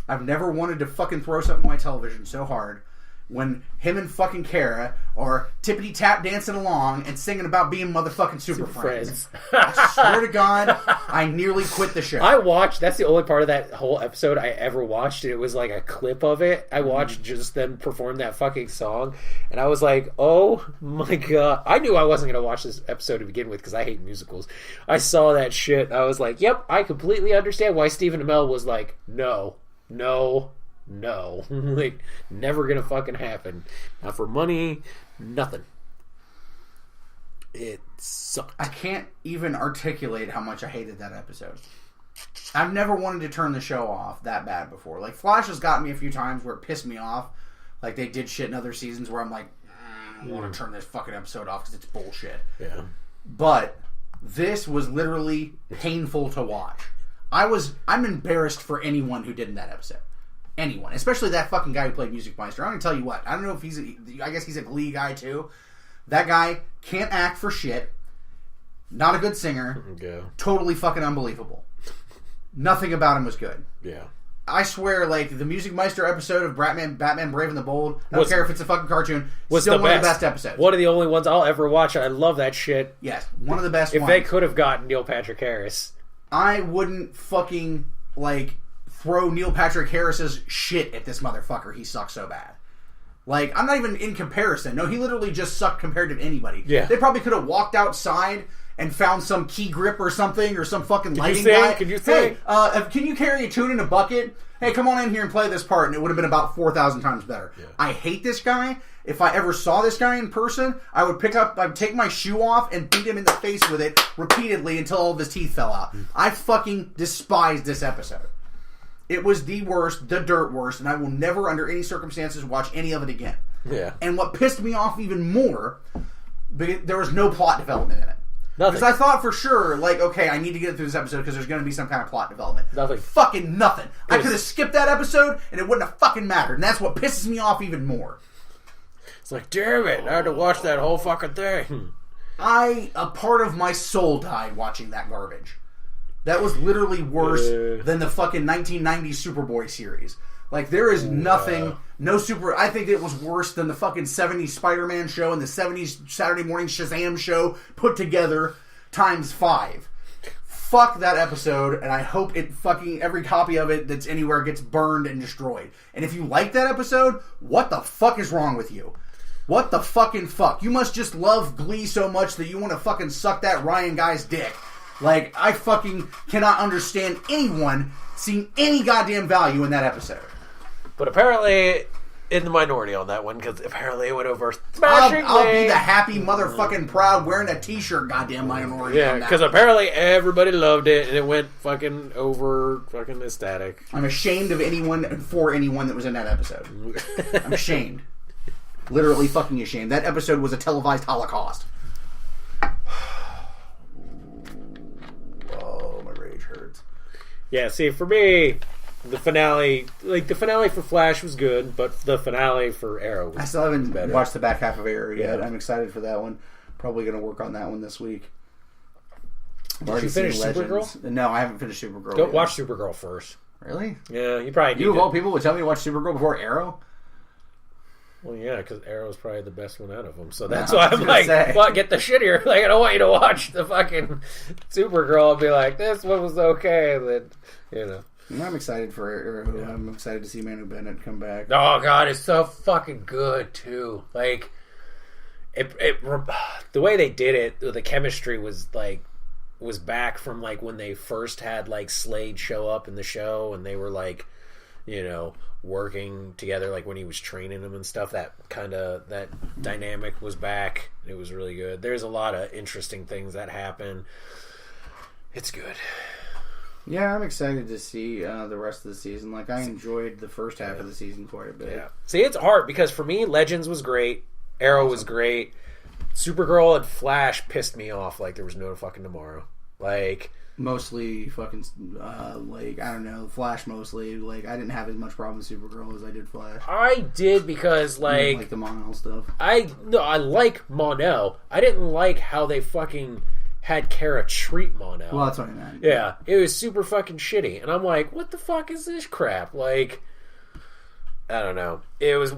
I've never wanted to fucking throw something on my television so hard when him and fucking Kara are tippity tap dancing along and singing about being motherfucking super friends. I swear to God, I nearly quit the show. I watched, that's the only part of that whole episode I ever watched, and it was like a clip of it. I watched just them perform that fucking song, and I was like, oh my God. I knew I wasn't going to watch this episode to begin with because I hate musicals. I saw that shit, and I was like, yep, I completely understand why Stephen Amell was like, no. Like, never gonna fucking happen. Not for money, nothing. It sucked. I can't even articulate how much I hated that episode. I've never wanted to turn the show off that bad before. Like, Flash has got me a few times where it pissed me off. Like, they did shit in other seasons where I'm like, I want to turn this fucking episode off because it's bullshit. Yeah. But this was literally painful to watch. I'm embarrassed for anyone who did in that episode. Anyone. Especially that fucking guy who played Music Meister. I'm going to tell you what. I don't know if I guess he's a Glee guy too. That guy can't act for shit. Not a good singer. Yeah. Totally fucking unbelievable. Nothing about him was good. Yeah. I swear, like, the Music Meister episode of Batman Brave and the Bold, I don't care if it's a fucking cartoon, still one of the best episodes. One of the only ones I'll ever watch. I love that shit. Yes, one of the best ones. If they could have gotten Neil Patrick Harris. I wouldn't fucking, like, throw Neil Patrick Harris's shit at this motherfucker. He sucks so bad. Like, I'm not even in comparison. No, he literally just sucked compared to anybody. Yeah. They probably could have walked outside and found some key grip or something, or some fucking lighting guy. Could you sing? Hey, can you carry a tune in a bucket? Hey, come on in here and play this part, and it would have been about 4,000 times better. Yeah. I hate this guy. If I ever saw this guy in person, I would take my shoe off and beat him in the face with it repeatedly until all of his teeth fell out. I fucking despised this episode. It was the worst, the dirt worst, and I will never, under any circumstances, watch any of it again. Yeah. And what pissed me off even more, there was no plot development in it. Nothing. Because I thought for sure, like, okay, I need to get through this episode because there's going to be some kind of plot development. Nothing. Fucking nothing. I could have skipped that episode and it wouldn't have fucking mattered. And that's what pisses me off even more. It's like, damn it, I had to watch that whole fucking thing. A part of my soul died watching that garbage. That was literally worse than the fucking 1990s Superboy series. Like, there is nothing, I think it was worse than the fucking 70s Spider-Man show and the 70s Saturday morning Shazam show put together times 5. Fuck that episode, and I hope it fucking, every copy of it that's anywhere gets burned and destroyed. And if you like that episode, what the fuck is wrong with you? What the fucking fuck? You must just love Glee so much that you want to fucking suck that Ryan guy's dick. Like, I fucking cannot understand anyone seeing any goddamn value in that episode. But apparently, in the minority on that one, because apparently it went over smashingly. I'll be the happy motherfucking proud wearing a t-shirt goddamn minority. Yeah, because apparently everybody loved it, and it went fucking over fucking ecstatic. I'm ashamed of anyone that was in that episode. I'm ashamed. Literally fucking ashamed. That episode was a televised Holocaust. Oh, my rage hurts. Yeah, see, for me, the finale for Flash was good, but the finale for Arrow was I still haven't better. watched the back half of Arrow yet. Yeah. I'm excited for that one. Probably going to work on that one this week. Did you finish Supergirl? No, I haven't finished Supergirl Go yet. Watch Supergirl first. Really? Yeah, you probably You of all people would tell me to watch Supergirl before Arrow? Well, yeah, because Arrow's probably the best one out of them. So that's why I'm like, well, get the shit here. Like, I don't want you to watch the fucking Supergirl and be like, this one was okay. And then, you know. I'm excited for Arrow. Yeah. I'm excited to see Manu Bennett come back. Oh, God, it's so fucking good, too. Like, the way they did it, the chemistry was, like, was back from, like, when they first had, like, Slade show up in the show and they were, like, you know, working together, like when he was training them and stuff. That dynamic was back. It was really good. There's a lot of interesting things that happen. It's good. Yeah, I'm excited to see the rest of the season. Like, I enjoyed the first half of the season quite a bit. Yeah. See, it's hard because for me, Legends was great. Arrow was great. Supergirl and Flash pissed me off like there was no fucking tomorrow. Like, Mostly fucking, like, I don't know, Flash mostly. Like, I didn't have as much problem with Supergirl as I did Flash. I did because, Like the Monel stuff. I like Mon-El. I didn't like how they fucking had Kara treat Mon-El. Well, that's what I meant. Yeah, it was super fucking shitty. And I'm like, what the fuck is this crap? Like, I don't know. It was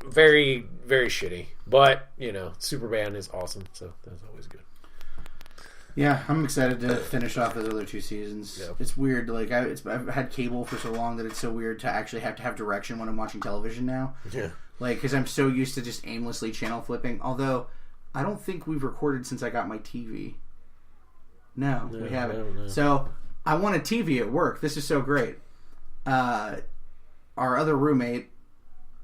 very, very shitty. But, you know, Superman is awesome, so that's always good. Yeah, I'm excited to finish off those other 2 seasons. Yep. It's weird. Like, I've had cable for so long that it's so weird to actually have to have direction when I'm watching television now. Yeah. Like, because I'm so used to just aimlessly channel flipping. Although, I don't think we've recorded since I got my TV. No, we haven't. So, I want a TV at work. This is so great. Our other roommate,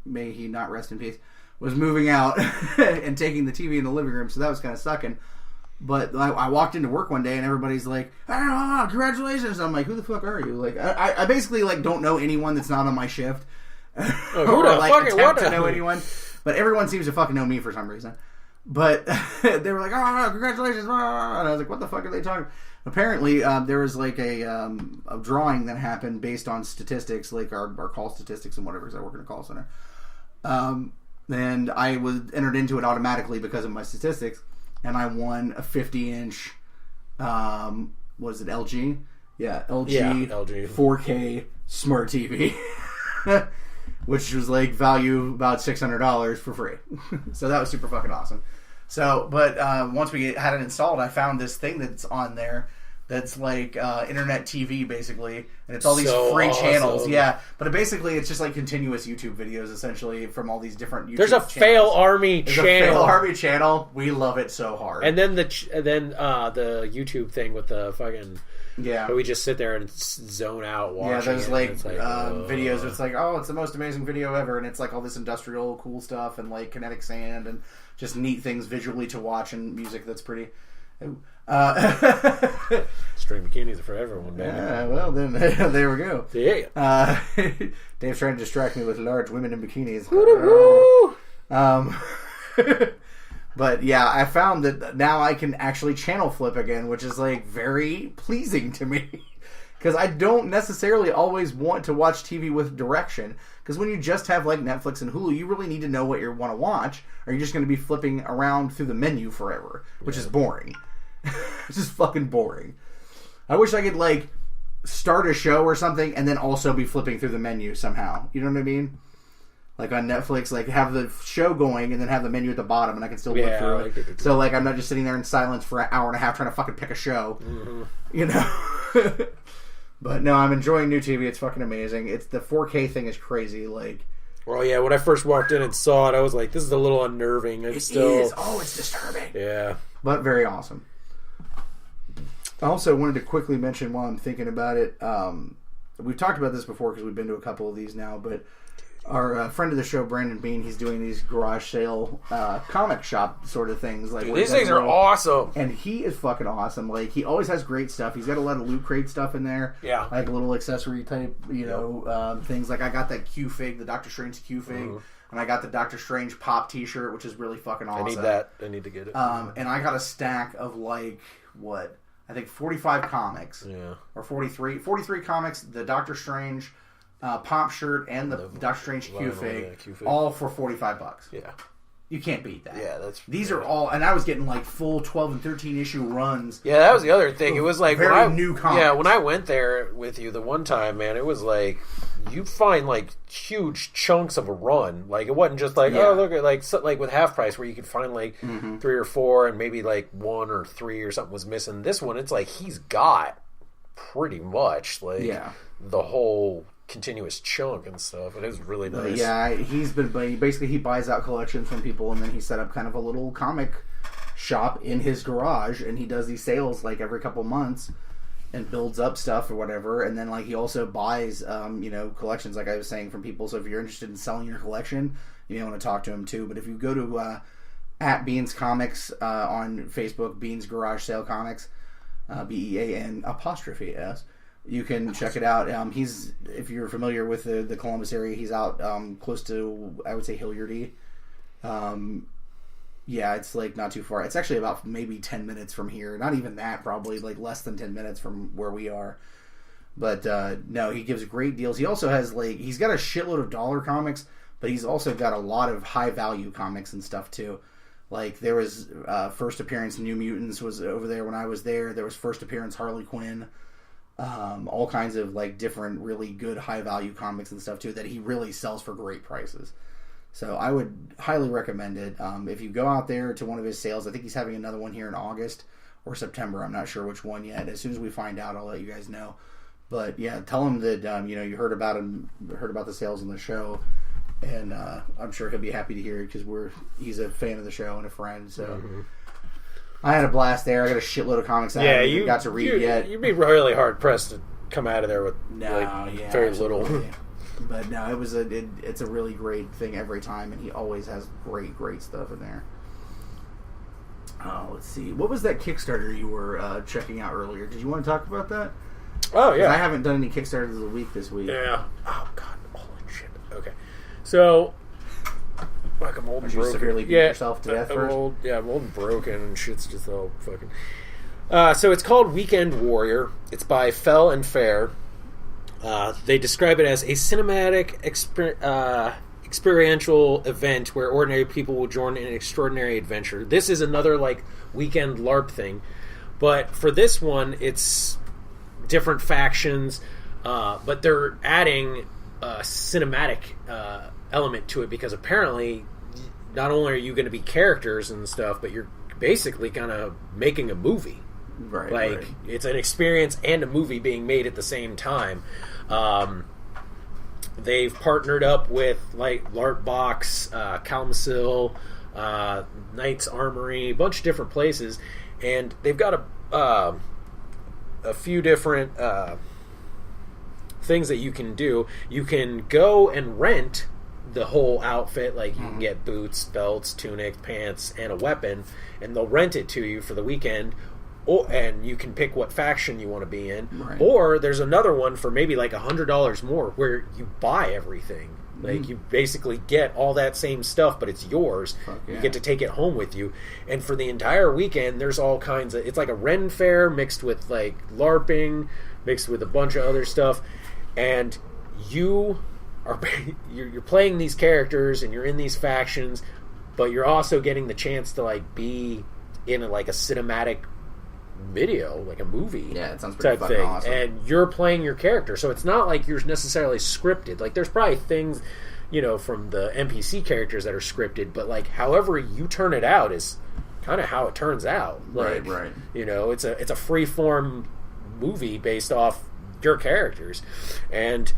may he not rest in peace, was moving out and taking the TV in the living room, so that was kind of sucking. But I walked into work one day and everybody's like, "Oh, congratulations!" I'm like, "Who the fuck are you?" Like, I basically like don't know anyone that's not on my shift, who or the like fuck? attempt to know anyone. But everyone seems to fucking know me for some reason. But they were like, "Oh, congratulations!" And I was like, "What the fuck are they talking?" Apparently, there was like a drawing that happened based on statistics, like our call statistics and whatever. Because I work in a call center, and I was entered into it automatically because of my statistics. And I won a 50-inch, was it LG? Yeah, LG 4K smart TV, which was like value about $600 for free. So that was super fucking awesome. So, but once we had it installed, I found this thing that's on there that's like internet TV basically, and it's all these free channels. Yeah, but basically it's just like continuous YouTube videos essentially from all these different YouTube There's a channels. Fail Army There's channel. a Fail Army channel. We love it so hard. And then the YouTube thing with the fucking where we just sit there and zone out watching. Yeah, there's like, videos. videos. It's like, oh, it's the most amazing video ever, and it's like all this industrial cool stuff and like kinetic sand and just neat things visually to watch and music that's pretty. String bikinis are for everyone, man. Yeah, well then there we go. Yeah. Dave's trying to distract me with large women in bikinis. But yeah, I found that now I can actually channel flip again, which is like very pleasing to me. Because I don't necessarily always want to watch TV with direction. Because when you just have like Netflix and Hulu, you really need to know what you want to watch. Or you're just going to be flipping around through the menu forever, which is boring. It's just fucking boring. I wish I could like start a show or something and then also be flipping through the menu somehow. You know what I mean? Like on Netflix, like have the show going and then have the menu at the bottom and I can still look through it. So like I'm not just sitting there in silence for an hour and a half trying to fucking pick a show. Mm-hmm. You know? But no, I'm enjoying new TV. It's fucking amazing. It's the 4K thing is crazy. Like, well, yeah. When I first walked in and saw it, I was like, "This is a little unnerving." It is. Oh, it's disturbing. Yeah, but very awesome. I also wanted to quickly mention while I'm thinking about it. We've talked about this before because we've been to a couple of these now, but our friend of the show, Brandon Bean, he's doing these garage sale comic shop sort of things. Like, dude, these things are awesome. And he is fucking awesome. Like, he always has great stuff. He's got a lot of Loot Crate stuff in there. Yeah. Like little accessory type, things. Like, I got that Q-Fig, the Doctor Strange Q-Fig. Mm-hmm. And I got the Doctor Strange Pop t-shirt, which is really fucking awesome. I need that. I need to get it. And I got a stack of like, I think 45 comics. Yeah. Or 43. 43 comics, the Doctor Strange Pop shirt and the Doctor Strange Q-Fig, all for $45. Yeah. You can't beat that. Yeah, These are all, and I was getting like full 12 and 13 issue runs. Yeah, that was the other thing. It was like new comics. Yeah, when I went there with you the one time, man, it was like you find like huge chunks of a run. Like it wasn't just like oh look at like with Half Price where you could find like 3 or 4 and maybe like 1 or 3 or something was missing. This one, it's like he's got pretty much like the whole continuous chunk and stuff, and it was really nice. Yeah, he buys out collections from people, and then he set up kind of a little comic shop in his garage, and he does these sales like every couple months and builds up stuff or whatever, and then like he also buys collections like I was saying from people. So if you're interested in selling your collection, you may want to talk to him too. But if you go to at Beans Comics on Facebook, Beans Garage Sale Comics, BEAN''S, you can check it out. He's, if you're familiar with the Columbus area, he's out close to, I would say, Hilliardy. Yeah, it's like not too far. It's actually about maybe 10 minutes from here. Not even that, probably like less than 10 minutes from where we are. But no, he gives great deals. He also has he's got a shitload of dollar comics, but he's also got a lot of high value comics and stuff too. Like there was first appearance New Mutants was over there when I was there. There was first appearance Harley Quinn. All kinds of like different really good high value comics and stuff too that he really sells for great prices. So I would highly recommend it. If you go out there to one of his sales, I think he's having another one here in August or September. I'm not sure which one yet. As soon as we find out, I'll let you guys know. But yeah, tell him that you heard about the sales on the show, and I'm sure he'll be happy to hear it because he's a fan of the show and a friend. So I had a blast there. I got a shitload of comics I haven't even got to read yet. You'd be really hard pressed to come out of there with very little. But no, it's a really great thing every time, and he always has great stuff in there. Let's see. What was that Kickstarter you were checking out earlier? Did you want to talk about that? Oh, yeah. I haven't done any Kickstarters of the week this week. Yeah. Oh, God. Holy shit. Okay. So, like I'm old and broken. You severely beat yourself to death I'm first? old and broken, and shit's just all fucking... so it's called Weekend Warrior. It's by Fell and Fair. They describe it as a cinematic experiential event where ordinary people will join in an extraordinary adventure. This is another weekend LARP thing, but for this one, it's different factions, but they're adding a cinematic element to it because apparently, not only are you going to be characters and stuff, but you're basically kind of making a movie. Right. It's an experience and a movie being made at the same time. They've partnered up with LARP Box, Kalamazoo, Knight's Armory, a bunch of different places, and they've got a few different things that you can do. You can go and rent the whole outfit, you can get boots, belts, tunic, pants, and a weapon, and they'll rent it to you for the weekend. And you can pick what faction you want to be in. Right. Or there's another one for maybe $100 more where you buy everything. You basically get all that same stuff, but it's yours. You get to take it home with you. And for the entire weekend, there's all kinds of... It's like a Ren fair mixed with LARPing, mixed with a bunch of other stuff. And you're playing these characters and you're in these factions, but you're also getting the chance to be in a cinematic video, a movie. Yeah, it sounds pretty fucking awesome. And you're playing your character, so it's not like you're necessarily scripted. There's probably things, from the NPC characters that are scripted, but however you turn it out is kind of how it turns out. Right. It's a free form movie based off your characters, and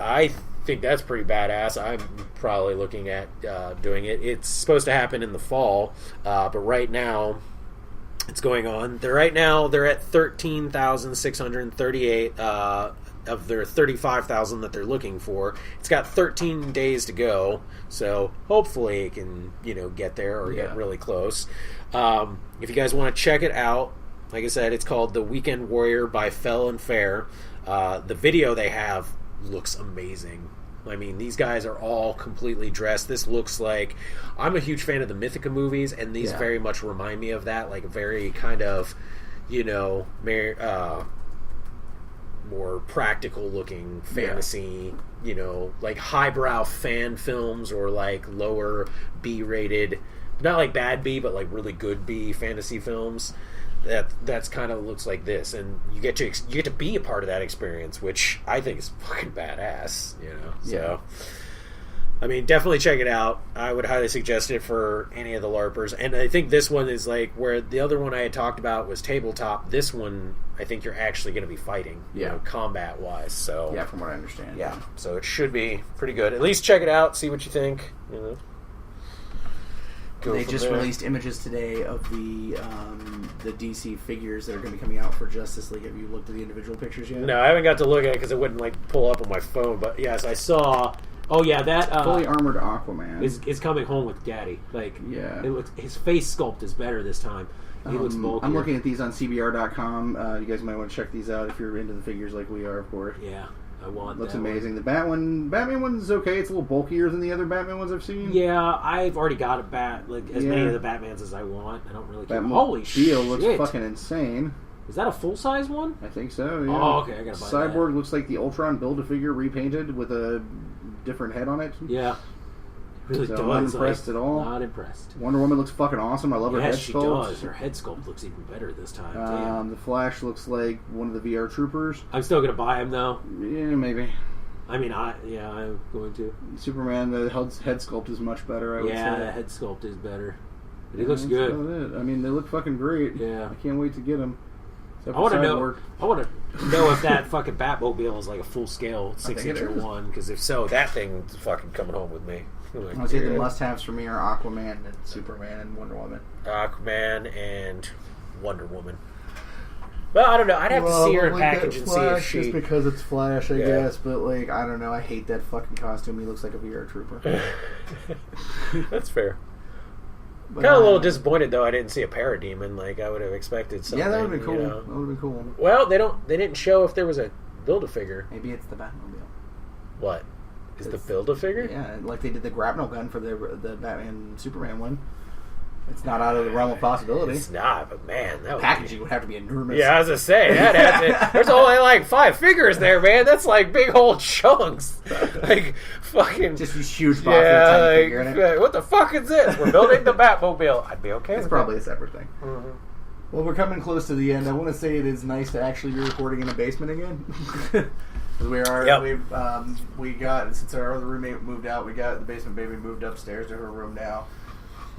I think that's pretty badass. I'm probably looking at doing it. It's supposed to happen in the fall, but right now it's going on. They're at 13,638 of their 35,000 that they're looking for. It's got 13 days to go, so hopefully it can get there or get really close. If you guys want to check it out, like I said, it's called The Weekend Warrior by Fell and Fair. The video they have looks amazing. I mean, these guys are all completely dressed. This looks like... I'm a huge fan of the Mythica movies, and these very much remind me of that. Very kind of, more practical-looking fantasy, highbrow fan films or, lower B-rated... Not bad B, but, really good B fantasy films. That's kind of looks like this, and you get to be a part of that experience, which I think is fucking badass. So I mean, definitely check it out. I would highly suggest it for any of the LARPers, and I think this one is where the other one I had talked about was tabletop. This one, I think you're actually going to be fighting, combat wise. So from what I understand, so it should be pretty good. At least check it out, see what you think. They just released images today of the DC figures that are going to be coming out for Justice League. Have you looked at the individual pictures yet? No, I haven't got to look at it because it wouldn't pull up on my phone. But yes, I saw. Oh yeah, that fully armored Aquaman is coming home with Daddy. It looks, his face sculpt is better this time. He looks bulky. I'm looking at these on CBR.com. You guys might want to check these out if you're into the figures like we are, of course. Yeah. I want Looks that amazing. The Batman one's okay. It's a little bulkier than the other Batman ones I've seen. Yeah, I've already got as many Yeah. of the Batmans as I want. I don't really care. Batmobile Holy shit! looks fucking insane. Is that a full size one? I think so. Yeah. Oh, okay. I gotta buy Cyborg looks like the Ultron Build-A-Figure repainted with a different head on it. that. Yeah. Really So does. I'm not impressed at all. Not impressed. Wonder Woman looks fucking awesome. I love her head Yes, she sculpt. does. Her head sculpt looks even better this time. Damn. The Flash looks like one of the VR troopers. I'm still gonna buy him though. Yeah, maybe. I mean, I'm going to. Superman, the head sculpt is much better, I would say. Yeah, the head sculpt is better. But he Yeah, looks that's good. about it. I mean, they look fucking great. Yeah. I can't wait to get them. I want to know if that fucking Batmobile is like a full scale 6-inch it is. one. Because if so, that thing's fucking coming home with me. Like, I would say the must-haves for me are Aquaman and Superman and Wonder Woman. Aquaman and Wonder Woman. Well, I don't know. I'd have to see her in package and see if she. Just because it's Flash, I Yeah. guess. But like, I don't know. I hate that fucking costume. He looks like a VR trooper. That's fair. But, Kind of a little disappointed though. I didn't see a Parademon. Like I would have expected something. Yeah, that would have been cool. You know. That would have been cool. Well, they didn't show if there was a Build-A-Figure. Maybe it's the Batmobile. What is the It's- Build-A-Figure? Yeah, like they did the grapnel gun for the Batman Superman one. It's not out of the realm of possibility. It's not, but man, that would Packaging would have to be enormous. Yeah, I was gonna say that had to, there's only like 5 figures there, man. That's like big old chunks, like fucking. Just these huge boxes of yeah, tiny figure in it. what the fuck is this? We're building the Batmobile. I'd be okay. It's with probably that. a separate thing. Mhm. Well, we're coming close to the end. I want to say it is nice to actually be recording in a basement again. We are. Yep. We got, since our other roommate moved out, we got the basement baby moved upstairs to her room now.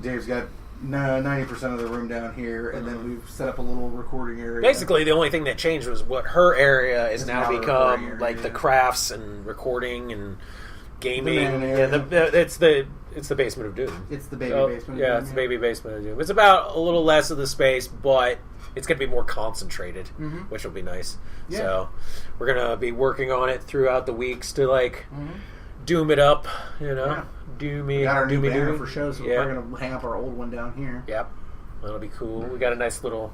Dave's got 90% of the room down here, and then we've set up a little recording area. Basically, the only thing that changed was what her area is now now the become recording area, like the yeah. crafts and recording and gaming. The main Yeah, area. it's the basement of doom. It's the baby Oh, basement. Yeah, it's the baby basement of doom. It's about a little less of the space, but it's going to be more concentrated, which will be nice. Yeah. So we're going to be working on it throughout the weeks to like Mhm. doom it up, you know, Yeah. doomy, We got our new doomy, banner doomy. for shows, so Yeah. we're going to hang up our old one down here. Yep, that'll be cool. We got a nice little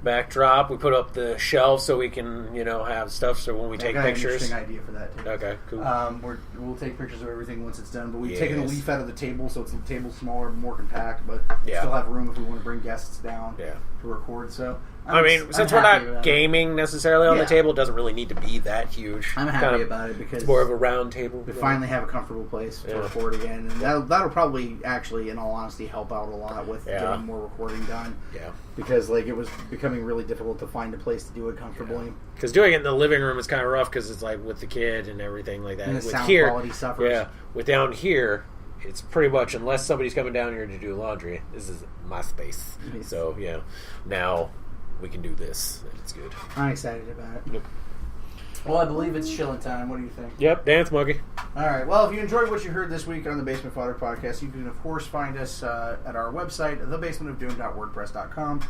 backdrop. We put up the shelf so we can, you know, have stuff. So when we take I got an pictures, interesting idea for that too. okay, cool. We'll take pictures of everything once it's done, but we've taken the Yes. leaf out of the table, so it's the table smaller, more compact, but Yeah. still have room if we want to bring guests down Yeah. to record. So I mean, since we're happy not about it. gaming necessarily on Yeah. the table, it doesn't really need to be that huge. I'm happy about it because It's more of a round table. we finally have a comfortable place to Yeah. record again, and that'll probably actually, in all honesty, help out a lot with Yeah. getting more recording done. Yeah. Because like it was becoming really difficult to find a place to do it comfortably. Because doing it in the living room is kind of rough because it's like with the kid and everything like that. And the with sound here, quality suffers. Yeah. With down here, it's pretty much, unless somebody's coming down here to do laundry, this is my space. Yes. So, yeah. Now we can do this. And it's good. I'm excited about it. Yep. Well, I believe it's chilling time. What do you think? Yep. Dance monkey. All right. Well, if you enjoyed what you heard this week on the Basement Fodder podcast, you can, of course, find us at our website, thebasementofdoom.wordpress.com,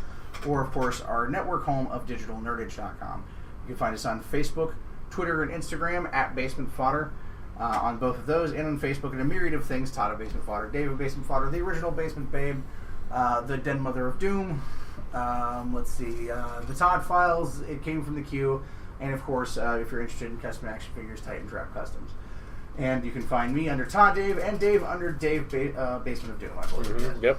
or, of course, our network home of digitalnerdage.com. You can find us on Facebook, Twitter, and Instagram at Basement Fodder. On both of those, and on Facebook, and a myriad of things. Todd of Basement Fodder, Dave of Basement Fodder, the original Basement Babe, the Den Mother of Doom. Let's see, the Todd Files. It came from the queue. And of course, if you're interested in custom action figures, Titan Trap Customs. And you can find me under Todd Dave and Dave under Dave Basement of Doom, I believe. Yes. Yep.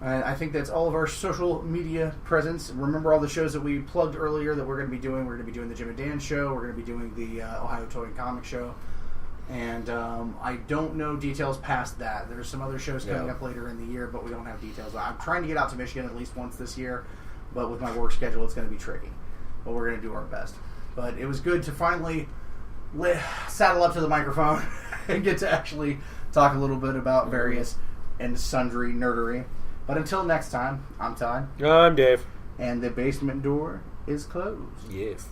I think that's all of our social media presence. Remember all the shows that we plugged earlier that we're going to be doing. We're going to be doing the Jim and Dan show. We're going to be doing the Ohio Toy and Comic show. And I don't know details past that. There's some other shows coming up later in the year, but we don't have details. I'm trying to get out to Michigan at least once this year, but with my work schedule, it's going to be tricky. But we're going to do our best. But it was good to finally saddle up to the microphone and get to actually talk a little bit about various and sundry nerdery. But until next time, I'm Todd. I'm Dave. And the basement door is closed. Yes.